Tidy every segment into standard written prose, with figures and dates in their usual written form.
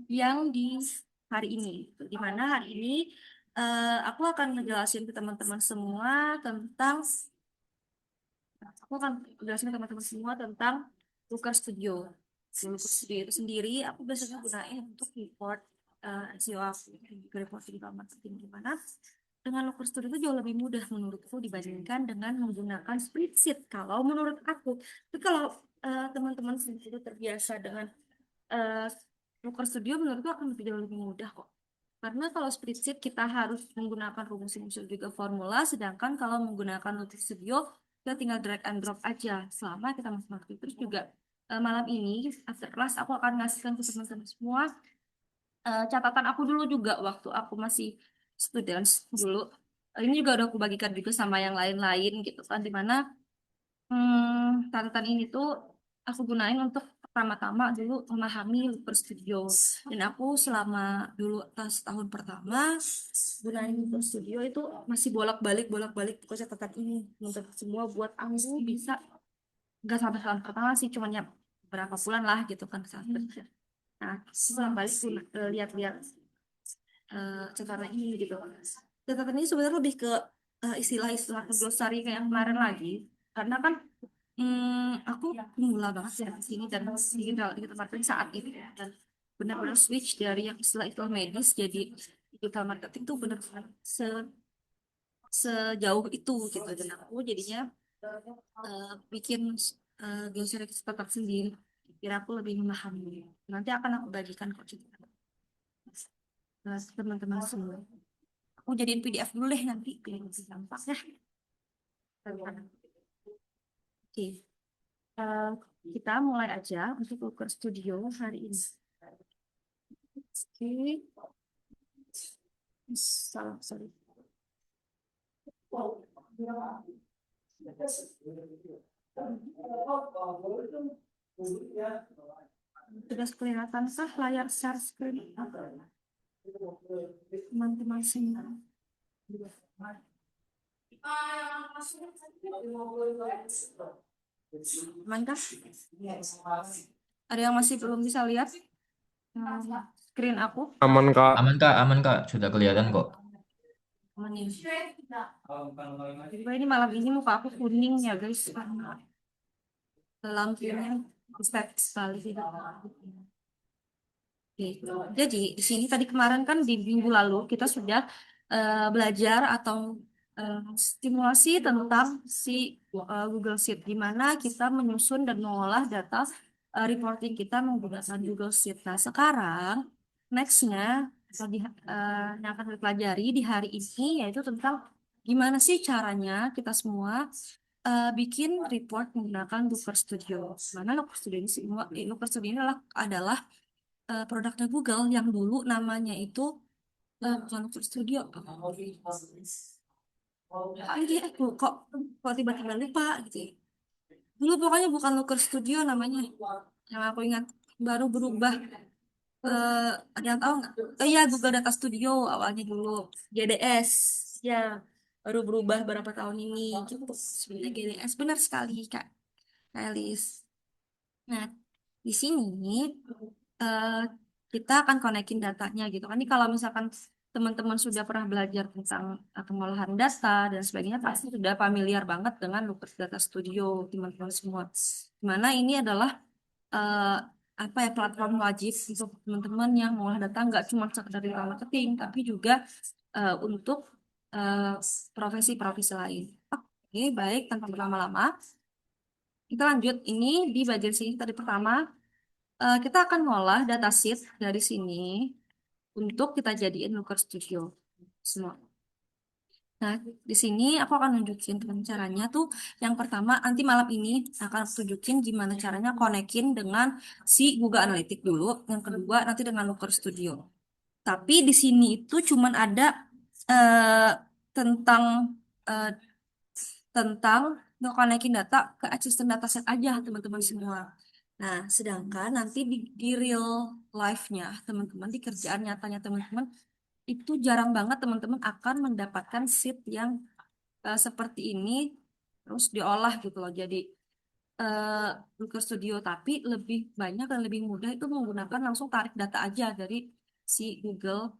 yang di hari ini. Di mana hari ini aku akan ngejelasin ke teman-teman semua tentang aku akan jelasin ke teman-teman semua tentang Looker Studio. Di Looker Studio itu sendiri aku biasanya gunain untuk report SEO aku, juga report digital marketing, gimana dengan Looker Studio itu jauh lebih mudah menurutku dibandingkan dengan menggunakan spreadsheet kalau menurut aku. Tapi kalau teman-teman sendiri itu terbiasa dengan uh, Looker Studio, menurutku akan lebih jauh lebih mudah kok. Karena kalau spreadsheet kita harus menggunakan rumus-rumus juga formula, sedangkan kalau menggunakan Looker Studio kita tinggal drag and drop aja selama kita masih aktif. Terus juga malam ini after class aku akan ngasihkan ke teman-teman semua catatan aku dulu juga waktu aku masih students dulu. Ini juga udah aku bagikan juga sama yang lain-lain gitu kan, dimana catatan ini tuh aku gunain untuk pertama-tama dulu memahami Looker Studio. Dan aku selama dulu pas tahun pertama gunain Looker Studio itu masih bolak-balik ke catatan ini untuk semua buat aku bisa nggak sampai tahun pertama sih, cuman ya berapa bulan lah gitu kan saat kerja. Nah, setelah balik lihat-lihat catatan ini gitu. Catatan ini sebenarnya lebih ke istilah-istilah glosari kayak yang kemarin lagi, karena kan aku pemula banget ya di sini dan di tempat kerja saat ini ya. Dan benar-benar switch dari yang istilah-istilah medis jadi digital marketing tuh benar-benar sejauh itu gitu, dan aku jadinya bikin glosari catatan sendiri biar aku lebih memahami. Nanti akan aku bagikan kok cerita ke teman-teman semua. Aku jadiin PDF dulu deh nanti biar lebih gampang ya. Oke, eh, kita mulai aja untuk Google Studio hari ini. Oke, salah, sorry. Sudah kelihatan kah layar share screen teman-teman semua? Aman kah? Ada yang masih belum bisa lihat screen aku? Aman Kak. Aman Kak, sudah kelihatan kok. Aman ya. Coba ini malam ini muka aku kuning ya guys, karena lampunya step sekali. Oke. Jadi di sini tadi kemarin kan di minggu lalu kita sudah belajar atau stimulasi tentang si Google Sheet, di mana kita menyusun dan mengolah data reporting kita menggunakan Google Sheet. Nah sekarang nextnya yang akan kita pelajari di hari ini yaitu tentang gimana sih caranya kita semua bikin report menggunakan Looker Studio. Mana Looker Studio ini semua, Looker Studio ini adalah produknya Google yang dulu namanya itu bukan Looker Studio. Aku kok tiba-tiba lupa gitu ya. Dulu pokoknya bukan Looker Studio namanya. Yang aku ingat baru berubah. Ada yang tahu nggak? Oh iya, Google Data Studio awalnya dulu GDS. Ya, baru berubah berapa tahun ini gitu. Sebenarnya GDS benar sekali Kak Elis. Nah, di sini eh, kita akan konekin datanya gitu kan. Ini kalau misalkan teman-teman sudah pernah belajar tentang pengolahan data dan sebagainya, pasti sudah familiar banget dengan Looker Data Studio, teman-teman semua. Dimana ini adalah eh, apa ya, platform wajib untuk teman-teman yang mengolah data nggak cuma sekedar di marketing, tapi juga untuk eh, profesi-profesi lain. Oke, baik, tanpa berlama-lama, kita lanjut. Ini di bagian sini tadi pertama. Kita akan ngolah datasheet dari sini untuk kita jadiin Looker Studio semua. Nah, di sini aku akan nunjukin teman caranya tuh. Yang pertama, nanti malam ini akan aku tunjukin gimana caranya konekin dengan si Google Analytics dulu. Yang kedua, nanti dengan Looker Studio. Tapi di sini itu cuman ada eh, tentang eh, tentang ngekonekin data ke asisten dataset aja teman-teman semua. Nah, sedangkan nanti di real life-nya teman-teman, di kerjaan nyatanya teman-teman, itu jarang banget teman-teman akan mendapatkan sheet yang seperti ini terus diolah gitu loh. Jadi eh, Looker Studio, tapi lebih banyak dan lebih mudah itu menggunakan langsung tarik data aja dari si Google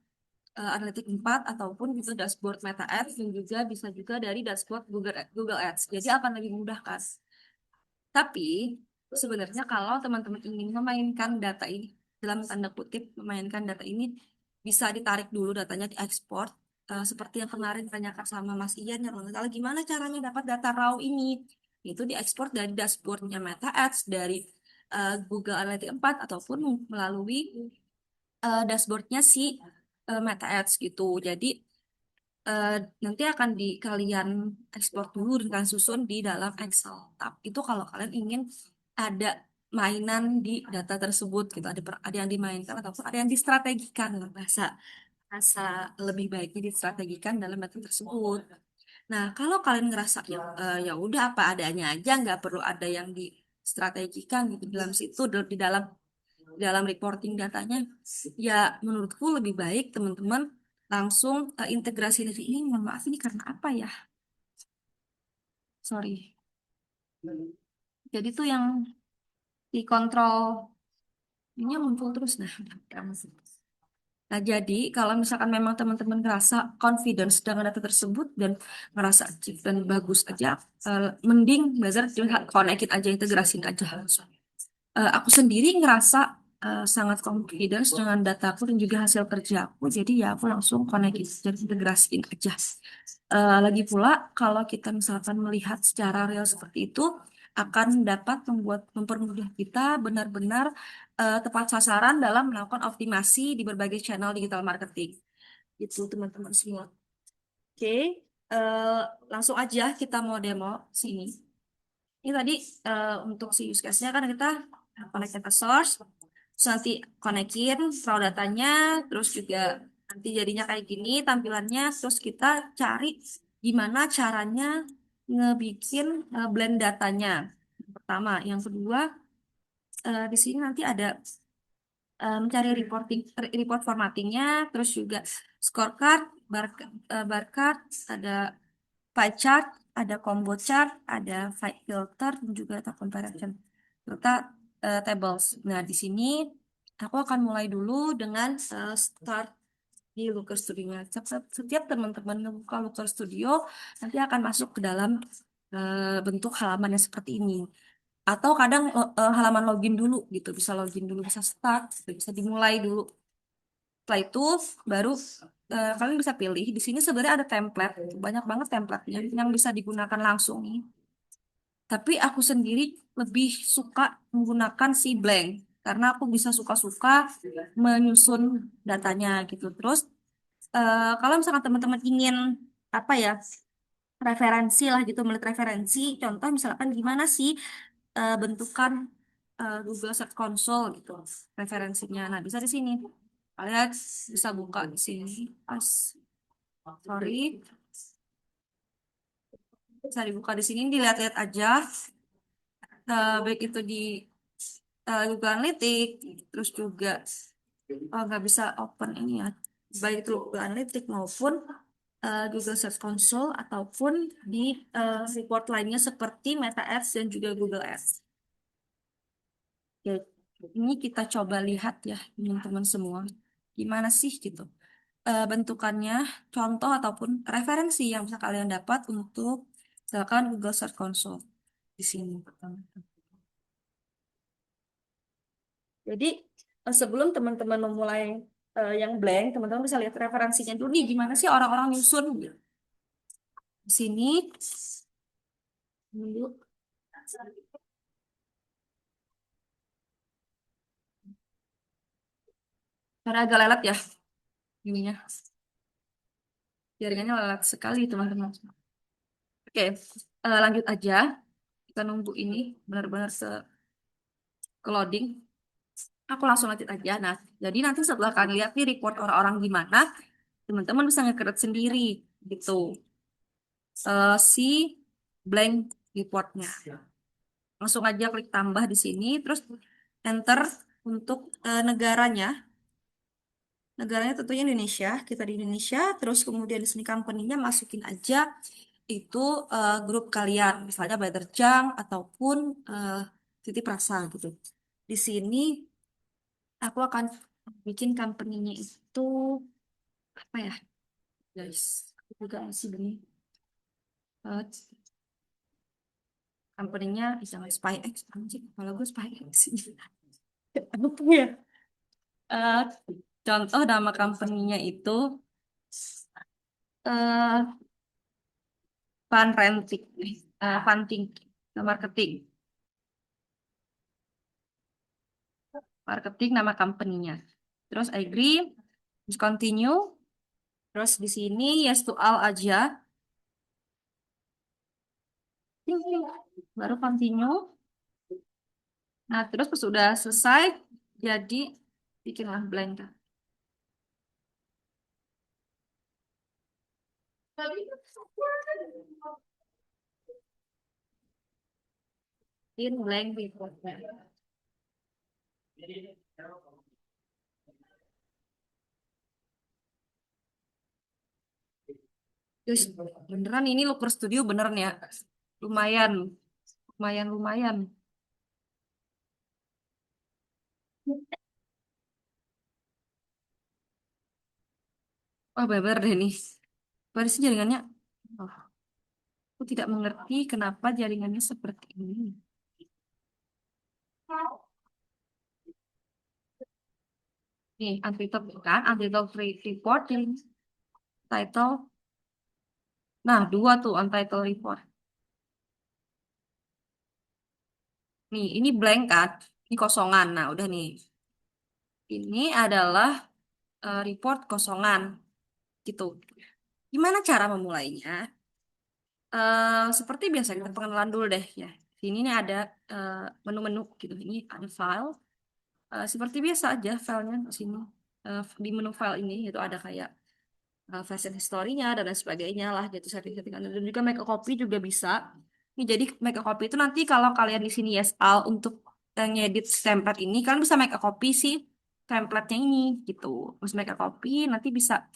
Analytics 4 ataupun juga dashboard Meta Ads dan juga bisa juga dari dashboard Google Ads. Jadi akan lebih mudah kan. Tapi sebenarnya kalau teman-teman ingin memainkan data ini, dalam tanda kutip memainkan data ini, bisa ditarik dulu datanya diekspor. Seperti yang kemarin tanyakan sama Mas Ian, yang kalau gimana caranya dapat data raw ini? Itu diekspor dari dashboardnya Meta Ads, dari Google Analytics 4, ataupun melalui dashboardnya si Meta Ads gitu. Jadi eh, nanti akan di kalian ekspor dulu dan susun di dalam Excel. Tapi itu kalau kalian ingin ada mainan di data tersebut gitu, ada yang dimainkan ataupun ada yang distrategikan lah, bahasa bahasa lebih baiknya distrategikan dalam data tersebut. Nah, kalau kalian ngerasa ya, ya udah apa adanya aja, nggak perlu ada yang distrategikan gitu dalam situ, di dalam reporting datanya, ya menurutku lebih baik teman-teman langsung integrasi dari ini. Mohon maaf ini karena apa ya? Sorry. Jadi tuh yang dikontrol ini muncul terus. Nah, udah masuk. Nah, jadi kalau misalkan memang teman-teman ngerasa confidence dengan data tersebut dan ngerasa cip dan bagus aja, mending belajar connect aja, integrasin aja langsung. Aku sendiri ngerasa sangat confidence dengan dataku dan juga hasil kerja aku. Jadi ya aku langsung connect dan integrasiin aja. Lagi pula kalau kita misalkan melihat secara real seperti itu akan dapat mempermudah kita benar-benar tepat sasaran dalam melakukan optimasi di berbagai channel digital marketing. Itu teman-teman semua. Oke, eh, langsung aja kita mau demo sini. Ini tadi untuk si use case-nya kan kita connect ke source, terus nanti konekin raw datanya, terus juga nanti jadinya kayak gini tampilannya, terus kita cari gimana caranya ngebikin blend datanya. Yang pertama, yang kedua di sini nanti ada mencari report formattingnya, terus juga scorecard, bar chart, ada pie chart, ada combo chart, ada fight filter, dan juga ada comparison serta tables. Nah, di sini aku akan mulai dulu dengan start di Looker Studio-nya. Setiap teman-teman membuka Looker Studio, nanti akan masuk ke dalam bentuk halaman yang seperti ini. Atau kadang halaman login dulu gitu, bisa login dulu, bisa start, bisa dimulai dulu. Setelah itu baru kalian bisa pilih. Di sini sebenarnya ada template, banyak banget template-nya yang bisa digunakan langsung nih. Tapi aku sendiri lebih suka menggunakan si blank karena aku bisa suka-suka menyusun datanya gitu. Terus kalau misalkan teman-teman ingin apa ya, referensi lah gitu, melihat referensi, contoh misalkan gimana sih bentukan Google Search Console gitu, referensinya. Nah, bisa di sini. Kalian bisa buka di sini. Pas, sorry, bisa dibuka di sini, dilihat-lihat aja. Baik itu di Google Analytics, terus juga nggak bisa open ini ya, baik itu Google Analytics maupun Google Search Console ataupun di report lainnya seperti Meta Ads dan juga Google Ads. Oke, ini kita coba lihat ya teman-teman semua, gimana sih gitu bentukannya, contoh ataupun referensi yang bisa kalian dapat untuk misalkan Google Search Console di sini. Jadi sebelum teman-teman memulai yang blank, teman-teman bisa lihat referensinya dulu nih, gimana sih orang-orang nyusun gitu. Di sini dulu, karena agak lelet ya ininya, jaringannya lelet sekali teman-teman. Oke, lanjut aja. Kita nunggu ini benar-benar ke loading. Aku langsung lanjut aja. Nah, jadi nanti setelah kalian lihat nih report orang-orang gimana, teman-teman bisa nge-create sendiri gitu. Si blank reportnya. Langsung aja klik tambah di sini, terus enter untuk negaranya. Negaranya tentunya Indonesia, kita di Indonesia, terus kemudian di sini company-nya masukin aja itu grup kalian, misalnya Brother Jang ataupun Titi Prasa gitu. Di sini aku akan bikin company-nya itu apa ya, guys? Aku juga masih bingung. Eh, company-nya jangan SpyX, anjing. Kalau gue SpyX sih. Apa ya? Eh, contoh nama company-nya itu eh Fun Renting, Funting, marketing, marketing nama company-nya. Terus agree, terus continue, terus di sini yes to all aja. Ting, ting. Baru continue. Nah, terus pas sudah selesai, jadi bikinlah blank. In blank report. Terus beneran ini Looker Studio beneran ya. Lumayan, lumayan. Oh, beber deh nih. Baris jaringannya. Oh, aku tidak mengerti kenapa jaringannya seperti ini. Nih, Untitled kan, Untitled Free Report yang title. Nah, dua tuh Untitled Report. Nih, ini blank kan? Ini kosongan. Nah, udah nih. Ini adalah report kosongan gitu. Gimana cara memulainya? Seperti biasa kita pengenalan dulu deh ya. Sini nih ada eh, menu-menu gitu. Ini ada file. Seperti biasa aja filenya di sini. Di menu file ini itu ada kayak fashion historinya dan lain sebagainya lah gitu setting-settingan dan juga make a copy juga bisa. Ini jadi make a copy itu nanti kalau kalian di sini yes all untuk ngedit template ini kalian bisa make a copy sih template-nya ini gitu. Terus make a copy nanti bisa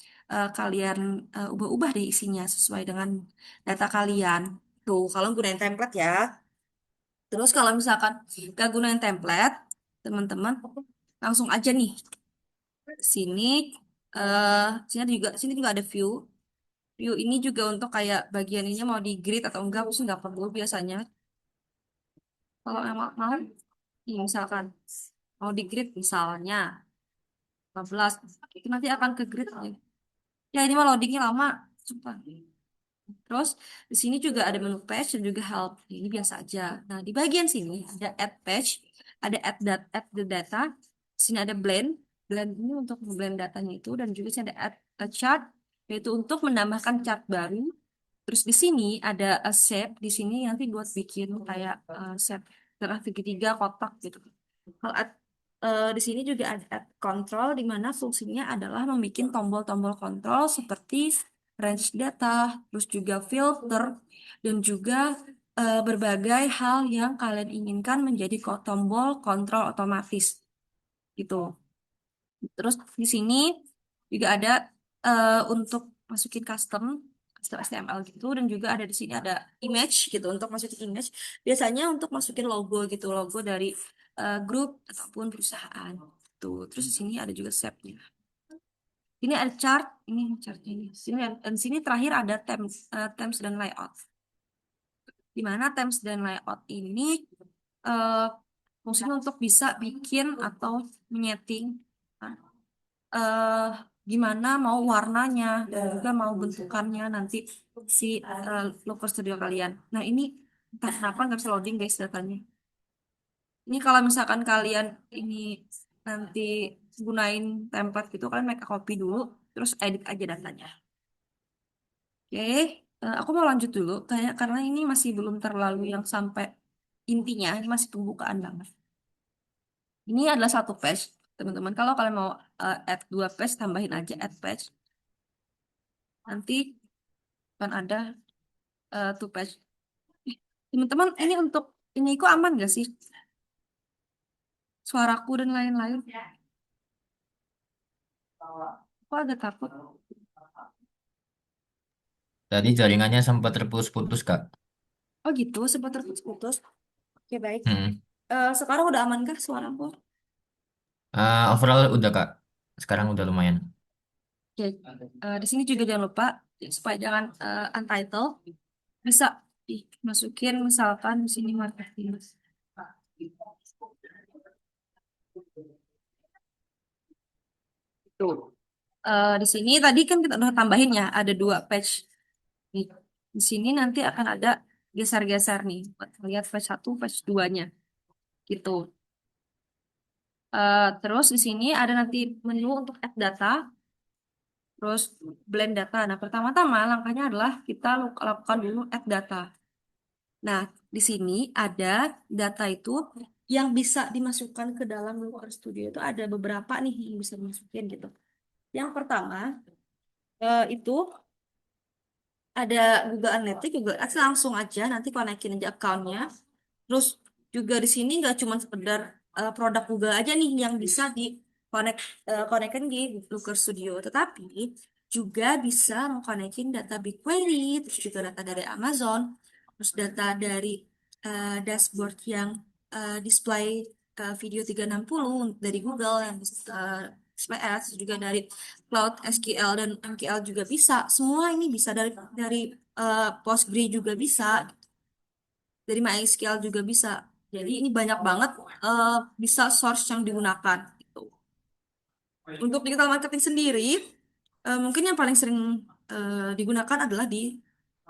kalian ubah-ubah deh isinya sesuai dengan data kalian. Tuh, kalau gunain template ya. Terus kalau misalkan gak gunain template, teman-teman langsung aja nih sini sini juga ada view. View ini juga untuk kayak bagian ini mau di grid atau enggak, aku sih nggak perlu biasanya. Kalau emang mau, ini misalkan mau di grid misalnya 15, itu nanti akan ke grid. Ya ini mah loadingnya lama, sumpah. Terus di sini juga ada menu page dan juga help. Ini biasa aja. Nah di bagian sini ada add page, ada add the data. Di sini ada blend. Blend ini untuk blend datanya itu dan juga sini ada add a chart yaitu untuk menambahkan chart baru. Terus di sini ada a shape, di sini nanti buat bikin kayak shape graf segitiga kotak gitu. Kalau di sini juga ada add control di mana fungsinya adalah membuat tombol-tombol kontrol seperti range data, terus juga filter dan juga berbagai hal yang kalian inginkan menjadi tombol kontrol otomatis gitu. Terus di sini juga ada untuk masukin custom HTML gitu dan juga ada di sini ada image gitu untuk masukin image. Biasanya untuk masukin logo gitu, logo dari grup ataupun perusahaan. Tuh, terus di sini ada juga shape-nya. Ini ada chart, ini chartnya ini. Sini dan sini terakhir ada themes dan layout. Di mana themes dan layout ini eh, fungsinya untuk bisa bikin atau menyeting eh gimana mau warnanya dan juga mau bentukannya nanti si logo studio kalian. Nah ini entah kenapa nggak bisa loading guys datanya. Ini kalau misalkan kalian ini nanti gunain template gitu kalian make a copy dulu terus edit aja datanya. Oke, aku mau lanjut dulu kayak karena ini masih belum terlalu yang sampai intinya ini masih pembukaan banget. Ini adalah satu page teman-teman. Kalau kalian mau add dua page tambahin aja add page. Nanti kan ada two page. Eh, teman-teman, ini untuk ini kok aman gak sih? Suaraku dan lain-lain. Aku agak takut. Tadi jaringannya sempat terputus-putus, Kak. Oh gitu, sempat terputus-putus. Oke, baik. Hmm. Sekarang udah aman kah suaraku? Overall udah, Kak. Sekarang udah lumayan. Oke. Di sini juga jangan lupa supaya jangan untitled bisa dimasukin misalkan di sini marketing. Tuh. Di sini tadi kan kita udah tambahin ya, ada dua page. Nih, di sini nanti akan ada geser-geser nih, buat lihat page satu, page 2-nya, gitu. Terus di sini ada nanti menu untuk add data, terus blend data. Nah, pertama-tama langkahnya adalah kita lakukan dulu add data. Nah, di sini ada data itu yang bisa dimasukkan ke dalam Looker Studio itu ada beberapa nih yang bisa dimasukin gitu. Yang pertama itu ada Google Analytics, Google Ads langsung aja nanti konekin aja accountnya. Terus juga di sini nggak cuma sekedar produk Google aja nih yang bisa di konekkan di Looker Studio, tetapi juga bisa mengkonekin data BigQuery, terus juga data dari Amazon, terus data dari dashboard yang display video 360 dari Google yang display ads, juga dari Cloud SQL dan MQL juga bisa. Semua ini bisa dari Postgre juga bisa, dari MySQL juga bisa. Jadi ini banyak banget eh, bisa source yang digunakan gitu. Untuk digital marketing sendiri, mungkin yang paling sering digunakan adalah di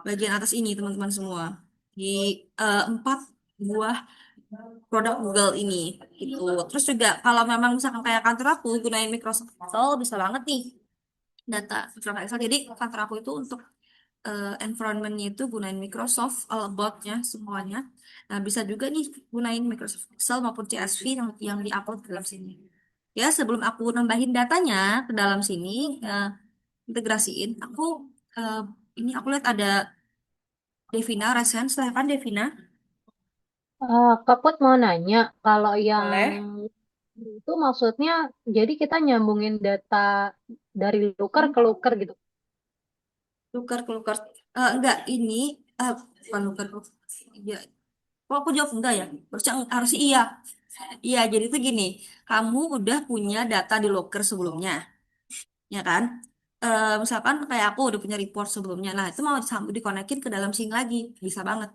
bagian atas ini teman-teman semua. Di empat buah produk Google ini gitu. Terus juga kalau memang misalkan kayak kantor aku gunain Microsoft Excel bisa banget nih data Microsoft Excel. Jadi kantor aku itu untuk environment-nya itu gunain Microsoft, all about-nya semuanya. Nah, bisa juga nih gunain Microsoft Excel maupun CSV yang di-upload ke dalam sini. Ya, sebelum aku nambahin datanya ke dalam sini, integrasiin, eh, ini aku lihat ada Devina, Resen, silakan Devina. Kak Put mau nanya, kalau yang Boleh. itu maksudnya, jadi kita nyambungin data dari Looker Hmm, ke Looker gitu. Tukar. Enggak, ini bukan Looker. Iya. Kok aku jawab enggak ya? Harusnya iya. Iya, jadi itu gini, kamu udah punya data di Locker sebelumnya, ya kan? Misalkan kayak aku udah punya report sebelumnya, nah itu mau disambung dikonekin ke dalam sini lagi, bisa banget.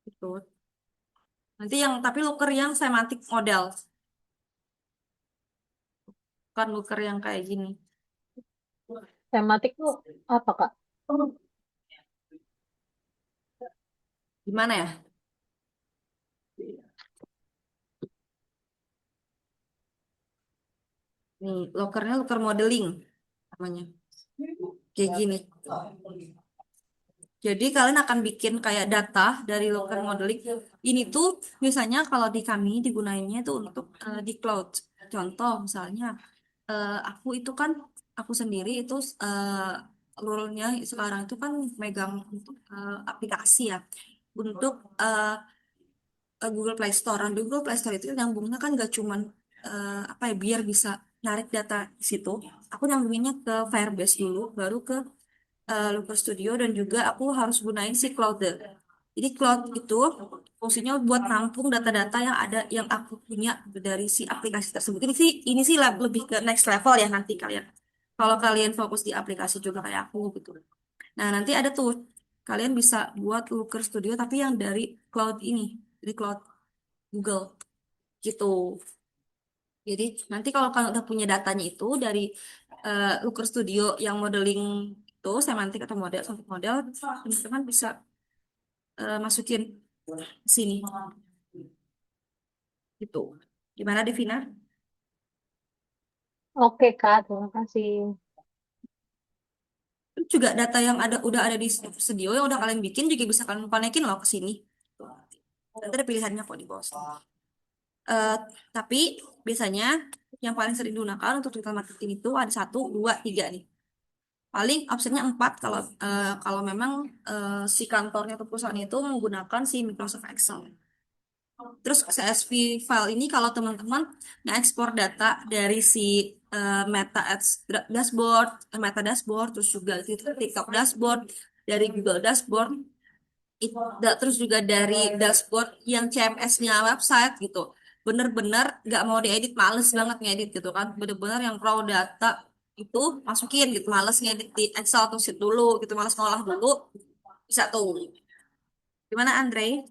Gitu. Nanti yang tapi Looker yang semantic model, bukan Looker yang kayak gini. Tematik tuh apa, Kak? Gimana ya? Nih, Lookernya Looker modeling namanya. Kayak gini. Jadi kalian akan bikin kayak data dari local modeling. Ini tuh misalnya kalau di kami digunainnya itu untuk di cloud. Contoh misalnya aku itu kan aku sendiri itu role-nya sekarang itu kan megang untuk aplikasi ya untuk Google Play Store. Dan di Google Play Store itu nyambungnya kan gak cuman apa ya biar bisa narik data di situ. Aku nyambunginnya ke Firebase dulu, baru ke Looker Studio dan juga aku harus gunain si Cloud. Jadi Cloud itu fungsinya buat nampung data-data yang ada yang aku punya dari si aplikasi tersebut. Ini sih lebih ke next level ya nanti kalian. Kalau kalian fokus di aplikasi juga kayak aku gitu. Nah, nanti ada tuh kalian bisa buat Looker Studio tapi yang dari Cloud ini, dari Cloud Google gitu. Jadi nanti kalau kalian udah punya datanya itu dari Looker Studio yang modeling itu semantik atau model satu model, teman-teman bisa masukin ke sini gitu. Gimana Devina? Oke, Kak, terima kasih. Terus juga data yang udah ada di studio yang udah kalian bikin juga bisa kalian konekin loh ke sini. Nanti ada pilihannya kok di bawah sini. Eh, tapi biasanya yang paling sering digunakan untuk digital marketing itu ada satu, dua, tiga nih. Paling optionnya empat kalau memang si kantornya atau perusahaan itu menggunakan si Microsoft Excel. Terus CSV file ini kalau teman-teman nge-export data dari si Meta Ads dashboard, Meta dashboard, terus juga TikTok dashboard, dari Google dashboard, terus juga dari dashboard yang CMS-nya website gitu. Bener-bener nggak mau diedit, males banget ngedit gitu kan. Bener-bener yang raw data itu masukin gitu, males ngedit di Excel atau sheet dulu gitu, males ngolah dulu. Bisa tuh. Gimana Andre?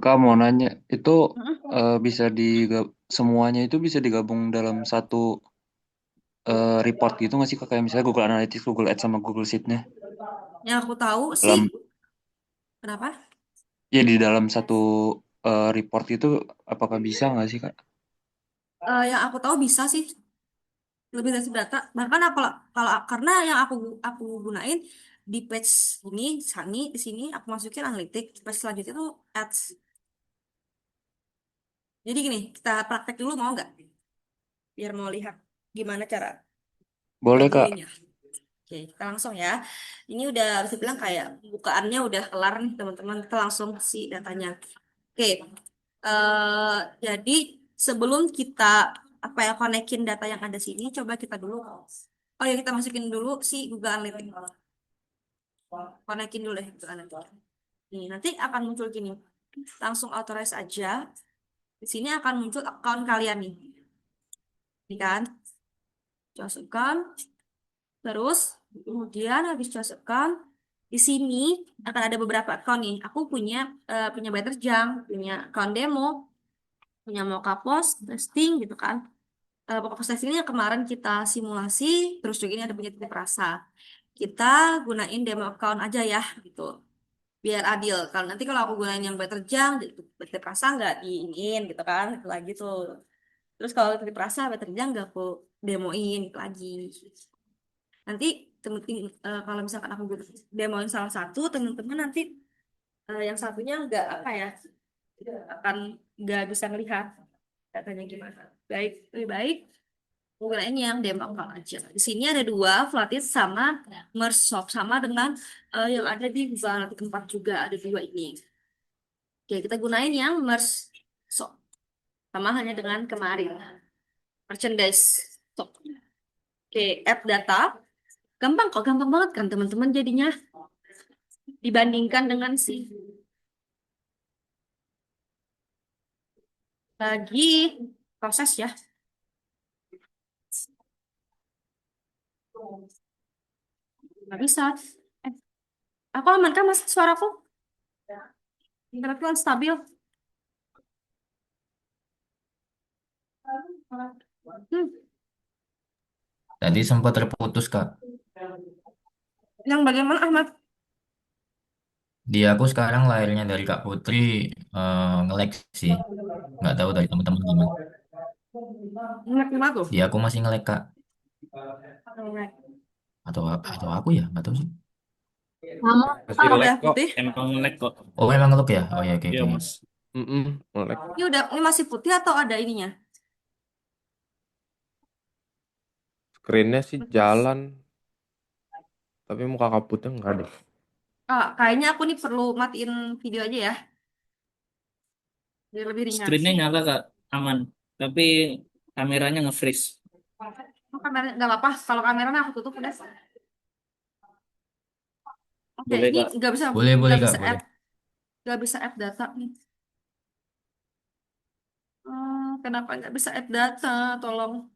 Kak mau nanya, itu Hmm? bisa semuanya itu bisa digabung dalam satu report gitu nggak sih Kak? Kayak misalnya Google Analytics, Google Ads sama Google Sheet-nya Yang aku tahu sih, dalam kenapa? ya di dalam satu report itu apakah bisa nggak sih Kak? Yang aku tahu bisa sih, lebih dari data. Bahkan kalau karena yang aku gunain di page ini, di sini aku masukin analitik, page selanjutnya itu ads. Jadi gini, kita praktek dulu mau nggak? Biar mau lihat gimana cara Boleh Kak. ngebuinnya. Oke, kita langsung ya. Ini udah bisa bilang kayak bukaannya udah kelar nih teman-teman. Kita langsung si datanya. Oke, eh jadi sebelum kita apa ya konekin data yang ada sini, coba kita dulu. Oh ya kita masukin dulu si Google Analytics. Konekin dulu deh Google Analytics. Nih nanti akan muncul gini. Langsung authorize aja. Di sini akan muncul account kalian nih. Ini kan, close account. Terus kemudian habis close account, di sini akan ada beberapa account nih. Aku punya Better Jam, punya account demo, punya Mocha Post, testing gitu kan. Pokok proses ini yang kemarin kita simulasi, terus juga ini ada punya titip rasa. Kita gunain demo account aja ya, gitu. Biar adil. Kalau nanti kalau aku gunain yang better jam, titip rasa nggak diinin gitu kan, itu lagi tuh. Terus kalau titip rasa, better jam nggak aku demoin itu lagi. Nanti kalau misalkan aku demoin salah satu, teman-teman nanti yang satunya nggak apa ya, akan nggak bisa melihat datanya gimana. Baik, lebih baik gunain yang demo account aja. Di sini ada dua, Flatit sama Mershop, sama dengan yang ada di Google Analytics 4 juga ada dua ini. Oke, kita gunain yang Mershop, sama halnya dengan kemarin. Merchandise. So, oke, app data. Gampang kok, gampang banget kan teman-teman jadinya dibandingkan dengan si lagi proses ya. Nggak bisa. Eh, aku aman kan mas suaraku? Internetku kan stabil. Hmm. Tadi sempat terputus, Kak. Yang bagaimana Ahmad? Di aku sekarang layarnya dari Kak Putri nge-lag sih. Nggak tahu dari teman-teman gimana. Ingat gimana tuh? Di aku masih nge-lag, Kak. Atau aku ya? Nggak tahu sih. Kamu Masih Kalau lag udah kok, putih, emang lag kok. Oh, emang nge-lag ya? Oh ya, oke, Iya oke. mas. Lag. ini masih putih atau ada ininya? Screennya sih jalan, tapi muka kabutnya nggak ada. Kayaknya aku nih perlu matiin video aja ya, biar lebih ringan. Screennya nyala kak, aman. Tapi kameranya nge-freeze. Oh, kamera nggak apa-apa. Kalau kameranya aku tutup udah. Oke, Boleh ini kak. Boleh, boleh, nggak Kak, bisa boleh. add data nih. Kenapa nggak bisa add data? Tolong.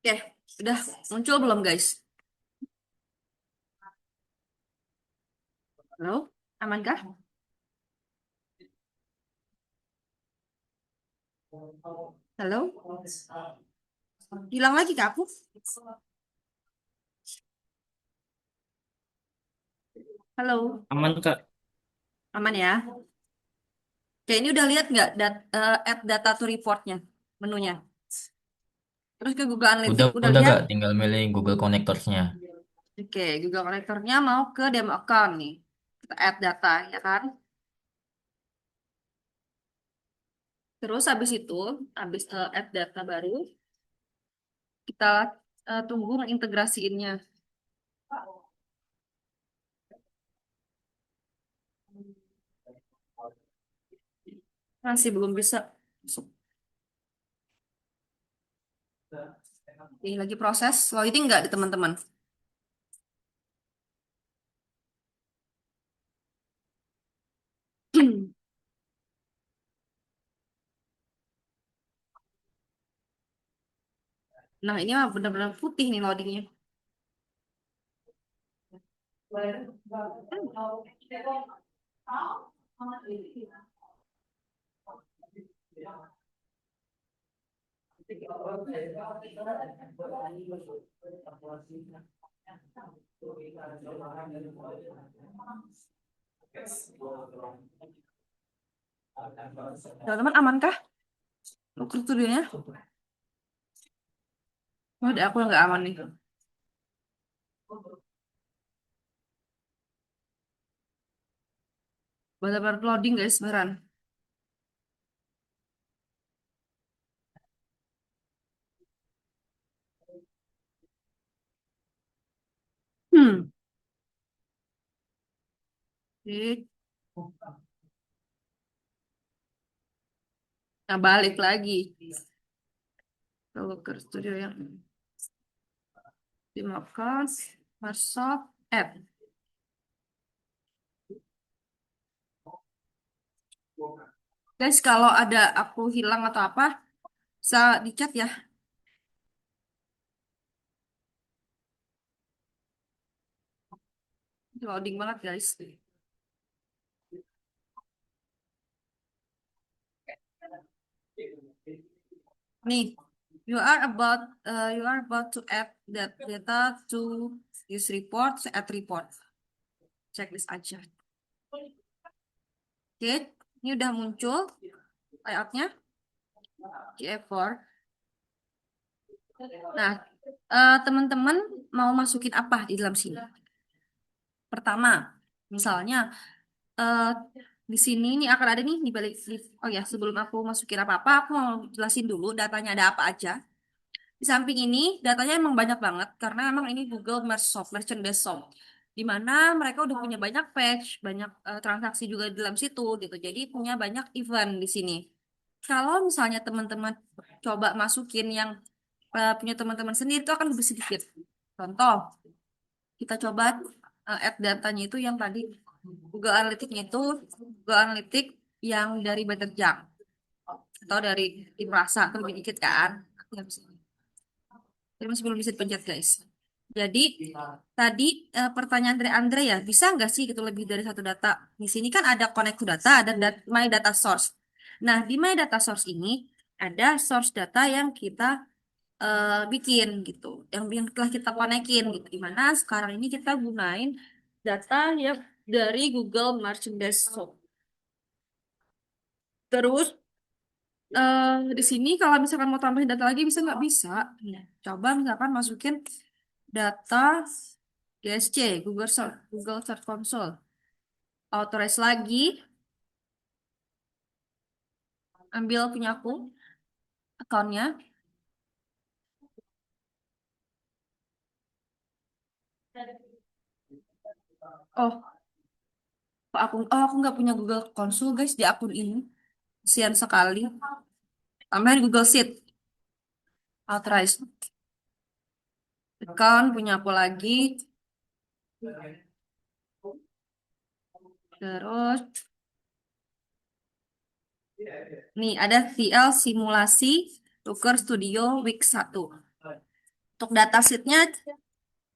Oke, udah muncul belum guys? Halo, aman kah? Halo, hilang lagi kak aku? Halo, Aman kak. aman ya? Oke, ini udah lihat nggak add data to reportnya, menunya? Terus ke Google Udah, Analytics, udah udah, lihat? Kak. Tinggal milih Google Connectors-nya. Oke, Google Connector-nya mau ke demo account nih. Kita add data, ya kan? Terus habis itu, habis add data baru, kita tunggu integrasiinnya. Masih belum bisa masuk. Ini lagi proses loading nggak di teman-teman? Nah, ini mah benar-benar putih nih loadingnya. Teman-teman amankah? Loker studionya? Oh, ada aku yang nggak aman nih. Benar-benar loading guys, beneran. Hmm. Oke. Nah, balik lagi ke Loker Studio yang dimakan Microsoft App. Guys, kalau ada aku hilang atau apa, bisa di chat ya. Loading banget guys. Nih, you are about to add that data to this report, add report. Checklist aja. Oke, ini udah muncul layoutnya GA4. Nah, teman-teman mau masukin apa di dalam sini? Pertama, misalnya eh, di sini nih akan ada nih di balik. Oh ya, sebelum aku masukin apa-apa, aku mau jelasin dulu datanya ada apa aja. Di samping ini datanya emang banyak banget karena emang ini Google Merchandise Shop, di mana mereka udah punya banyak page, banyak transaksi juga di dalam situ gitu. Jadi punya banyak event di sini. Kalau misalnya teman-teman coba masukin yang punya teman-teman sendiri itu akan lebih sedikit. Contoh, kita coba add datanya itu yang tadi Google Analytics-nya itu Google Analytics yang dari Banterjang atau dari Imprasa atau lebih dikit kan. Aku nggak bisa. Tapi masih belum bisa dipencet guys. Jadi tadi pertanyaan dari Andre ya, bisa nggak sih gitu lebih dari satu data? Di sini kan ada connect to data, ada my data source. Nah, di my data source ini ada source data yang kita bikin gitu, yang telah kita konekin gitu. Dimana sekarang ini kita gunain data yang dari Google Merchandise Shop. Terus di sini kalau misalkan mau tambahin data lagi bisa nggak bisa? Nah, coba misalkan masukin data GSC, Google Search Console. Authorize lagi, ambil punya aku, akunnya. Oh, aku nggak punya Google Console guys di akun ini. Kasian sekali. Tambahin Google Sheet, authorize. Account punya aku lagi. Terus, nih ada VL simulasi Looker Studio Week 1. Untuk data sheet-nya,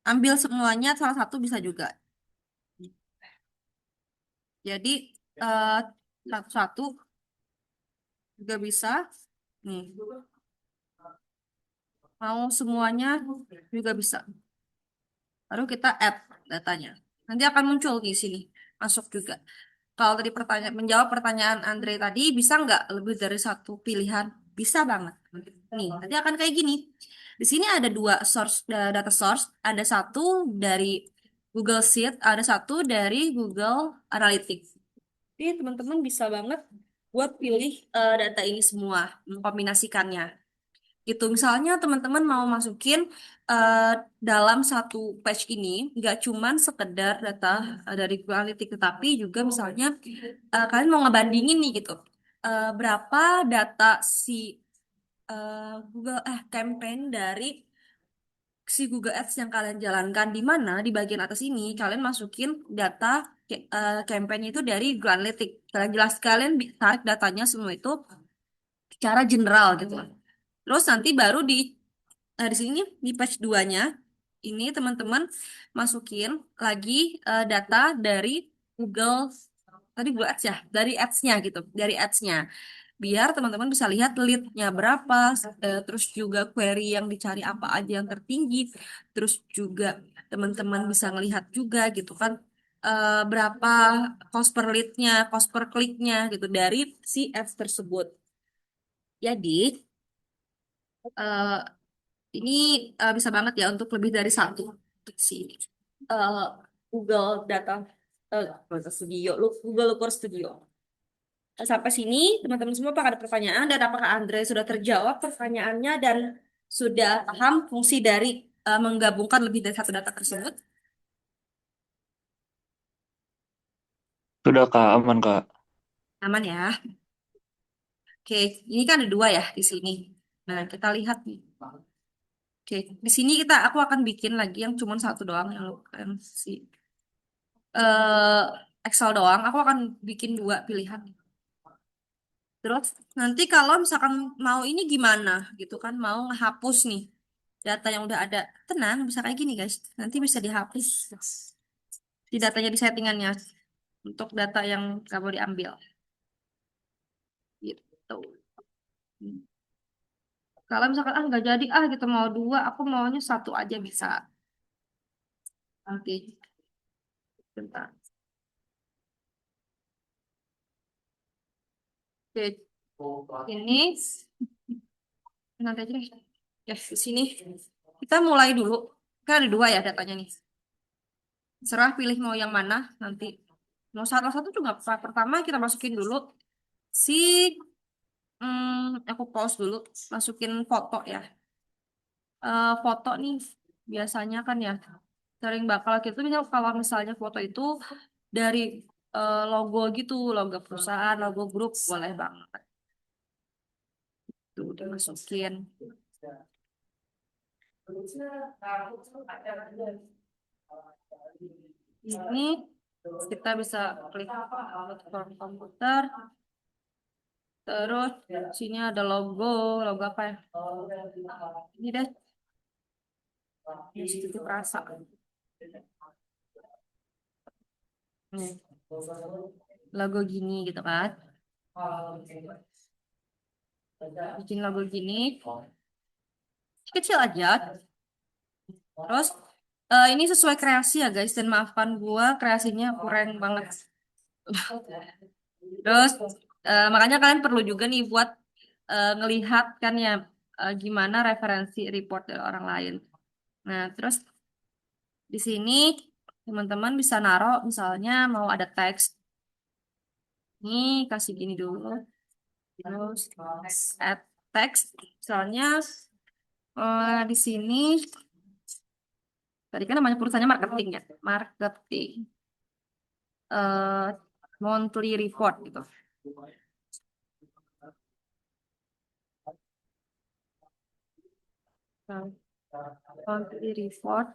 ambil semuanya, salah satu bisa juga. Jadi, eh, satu-satu juga bisa. Nih, mau semuanya juga bisa. Baru kita add datanya. Nanti akan muncul di sini. Masuk juga. Kalau tadi menjawab pertanyaan Andre tadi, bisa nggak lebih dari satu pilihan? Bisa banget. Nih, nanti akan kayak gini. Di sini ada dua source data source. Ada satu dari Google Sheet, ada satu dari Google Analytics. Jadi teman-teman bisa banget buat pilih data ini semua, mengkombinasikannya. gitu. Misalnya teman-teman mau masukin eh, dalam satu page ini nggak cuman sekedar data dari Google Analytics, tetapi juga misalnya kalian mau ngebandingin nih gitu. Berapa data si campaign dari si Google Ads yang kalian jalankan, di mana di bagian atas ini kalian masukin data campaign itu dari Google Analytics. Kalian jelas, kalian tarik datanya semua itu secara general gitu. Terus nanti baru di sini di page 2-nya ini teman-teman masukin lagi data dari Google tadi Google Ads ya, dari ads-nya gitu, dari ads-nya. Biar teman-teman bisa lihat lead-nya berapa, terus juga query yang dicari apa aja yang tertinggi, terus juga teman-teman bisa ngelihat juga gitu kan berapa cost per lead-nya, cost per kliknya gitu dari si ads tersebut. Jadi eh, ini bisa banget ya untuk lebih dari satu untuk si eh, Google Data Data Studio, Google Looker Studio. Sampai sini teman-teman semua apakah ada pertanyaan dan apakah Andre sudah terjawab pertanyaannya dan sudah paham fungsi dari menggabungkan lebih dari satu data tersebut? Sudah Kak, aman Kak. Aman ya. Oke, ini kan ada dua ya di sini. Nah, kita lihat nih. Oke, di sini aku akan bikin lagi yang cuma satu doang yang si eh, Excel doang. Aku akan bikin dua pilihan. Terus nanti kalau misalkan mau ini gimana gitu kan, mau hapus nih data yang udah ada, tenang, bisa kayak gini guys. Nanti bisa dihapus di datanya di settingannya untuk data yang nggak mau diambil. Gitu. Kalau misalkan nggak jadi gitu mau dua, aku maunya satu aja bisa. Nanti bentar. Oke, ini nanti aja deh. Ya, di sini kita mulai dulu. Kan ada dua ya datanya nih. Serah pilih mau yang mana nanti. Mau salah satu juga apa. Pertama kita masukin dulu si aku pause dulu, masukin foto ya. Foto nih biasanya kan ya sering bakal gitu. Misal kalau misalnya foto itu dari logo gitu, logo perusahaan, logo grup boleh banget. Tuh dimasukin. Ini kita bisa klik platform komputer. Terus sini ada logo, logo apa ya? Ini deh, Institut Rasa. Nih, logo gini gitu kan. Bikin logo gini, kecil aja. Terus ini sesuai kreasi ya guys, dan maafkan gua kreasinya kurang banget. Terus makanya kalian perlu juga nih buat ngelihat kan ya gimana referensi report dari orang lain. Nah, terus di sini teman-teman bisa naruh misalnya mau ada teks. Ini kasih gini dulu. Terus add text. Misalnya di sini tadi kan namanya perusahaannya marketing ya. Marketing. eh Monthly report gitu. Monthly report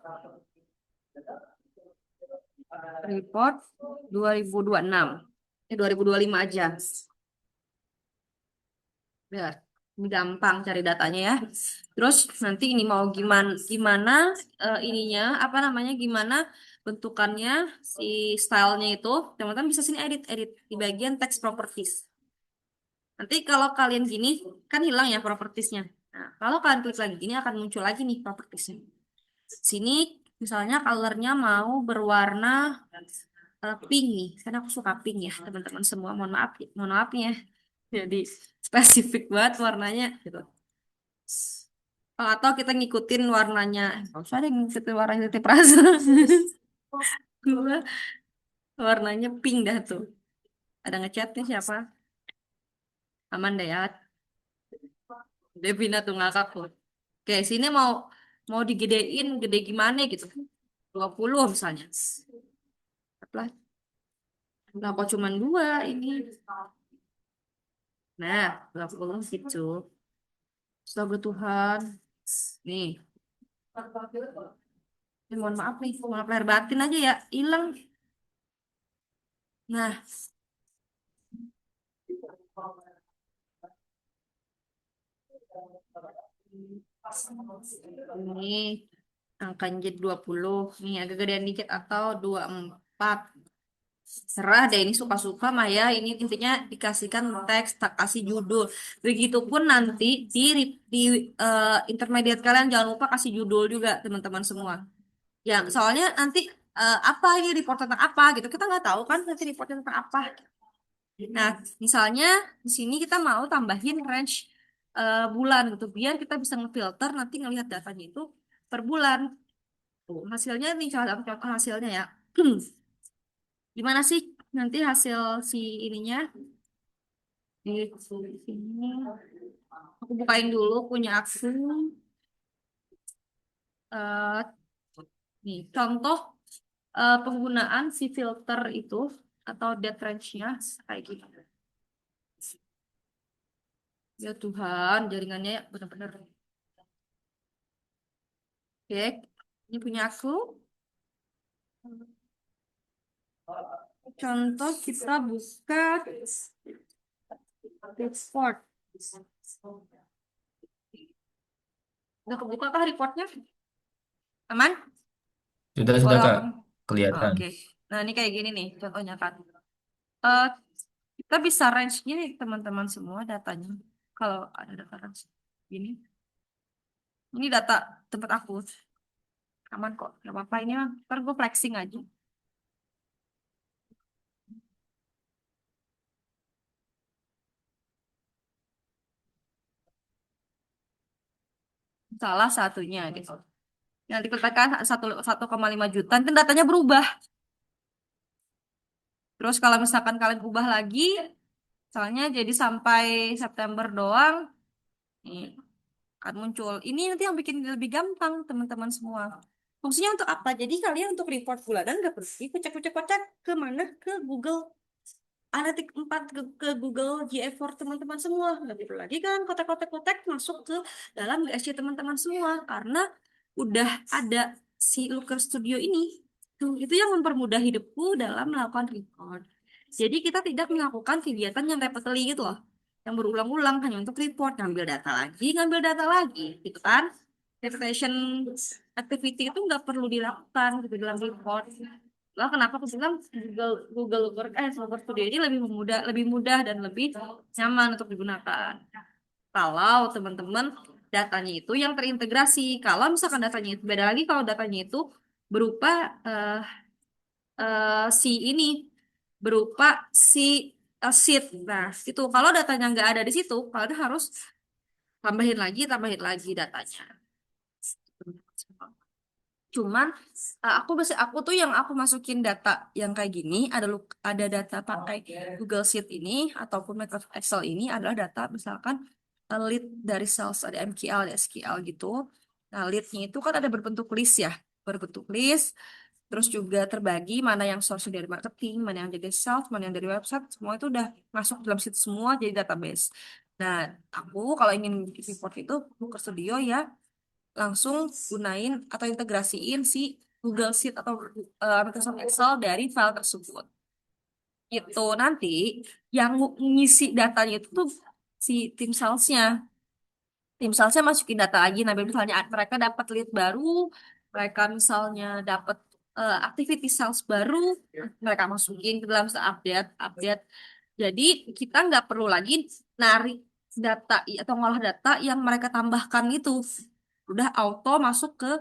2026. 2025 aja. Biar gampang cari datanya ya. Terus nanti ini mau gimana gimana ininya apa namanya gimana bentukannya si stylenya itu teman-teman bisa sini edit edit di bagian text properties. Nanti kalau kalian gini kan hilang ya propertiesnya. Nah, kalau kalian klik lagi gini akan muncul lagi nih propertiesnya. Sini misalnya colornya mau berwarna pink nih, karena aku suka pink ya teman-teman semua. Mohon maaf nih ya. Jadi spesifik banget warnanya gitu. Atau kita ngikutin warnanya. Nggak usah deh ngikutin warna titik rasa. Gua warnanya pink dah tuh. Ada ngechatnya siapa? Aman deh ya. Devina tuh ngakak tuh. Oke, sini mau mau digedein, gede gimana gitu. 20 misalnya. Lah, lah kok cuman dua ini. Nah, 20 gitu. Astaga Tuhan. Nih, ini mohon maaf nih, maaf lahir batin aja ya, hilang. Nah, ini angkanya jadi 20. Nih agak gedean dikit atau 24. Serah deh ini suka-suka mah ya. Ini intinya dikasihkan teks, tak kasih judul. Begitupun nanti di intermediate kalian jangan lupa kasih judul juga teman-teman semua. Ya, soalnya nanti apa ini report tentang apa gitu. Kita nggak tahu kan nanti report tentang apa. Nah, misalnya di sini kita mau tambahin range bulan gitu biar kita bisa ngefilter nanti ngelihat datanya itu per bulan. Tuh, hasilnya nih contoh hasilnya ya. Gimana sih nanti hasil si ininya? Di sini aku bukain dulu punya aku. Eh nih contoh penggunaan si filter itu atau depth range-nya kayak gitu. Ya Tuhan, jaringannya benar-benar. Oke, ini punya aku. Contoh kita buka report. Udah kebuka kah reportnya? Aman? Sudah Boleh Kak, open. kelihatan. Oke. Nah, ini kayak gini nih contohnya kan. Eh, kita bisa range-nya nih teman-teman semua datanya. Kalau ada data range gini. Ini data tempat aku. Aman kok. Gak apa-apa ini mah. Ntar gue flexing aja. Salah satunya gitu. Yang dikatakan 1,5 juta. Nanti datanya berubah. Terus kalau misalkan kalian ubah lagi. Misalnya jadi sampai September doang. Nih, akan muncul. Ini nanti yang bikin lebih gampang teman-teman semua. Fungsinya untuk apa? Jadi kalian untuk report bulanan nggak perlu kocek-kocek ke mana? Ke Google Analytics 4 ke Google GA4 teman-teman semua. Nggak perlu lagi kan kotek-kotek-kotek masuk ke dalam GSC teman-teman semua. Karena udah ada si Looker Studio ini. Tuh, itu yang mempermudah hidupku dalam melakukan report. Jadi kita tidak melakukan kegiatan yang repetitif gitu loh. Yang berulang-ulang hanya untuk report, ngambil data lagi, gitu kan? Repetition activity itu nggak perlu dilakukan gitu dalam report. Lah kenapa aku bilang Google Studio ini lebih mudah dan lebih nyaman untuk digunakan. Kalau teman-teman datanya itu yang terintegrasi. Kalau misalkan datanya itu beda lagi kalau datanya itu berupa eh, si ini berupa si sheet. Nah, itu kalau datanya nggak ada di situ, kalian harus tambahin lagi datanya. Cuman aku tuh yang aku masukin data yang kayak gini ada data pakai Google Sheet ini ataupun Microsoft Excel ini adalah data misalkan lead dari sales ada MQL, ada SQL gitu. Nah, leadnya itu kan ada berbentuk list ya, berbentuk list. Terus juga terbagi mana yang source dari marketing, mana yang dari sales, mana yang dari website, semua itu udah masuk dalam situ semua jadi database. Nah, aku kalau ingin bikin report itu ke studio ya langsung gunain atau integrasiin si Google Sheet atau Microsoft Excel dari file tersebut. Itu nanti yang ngisi datanya itu tuh si tim salesnya. Tim salesnya masukin data lagi. Nah, misalnya mereka dapat lead baru, mereka misalnya dapat activity sales baru, mereka masukin ke dalam update, update. Jadi kita nggak perlu lagi narik data atau ngolah data yang mereka tambahkan itu. Udah auto masuk ke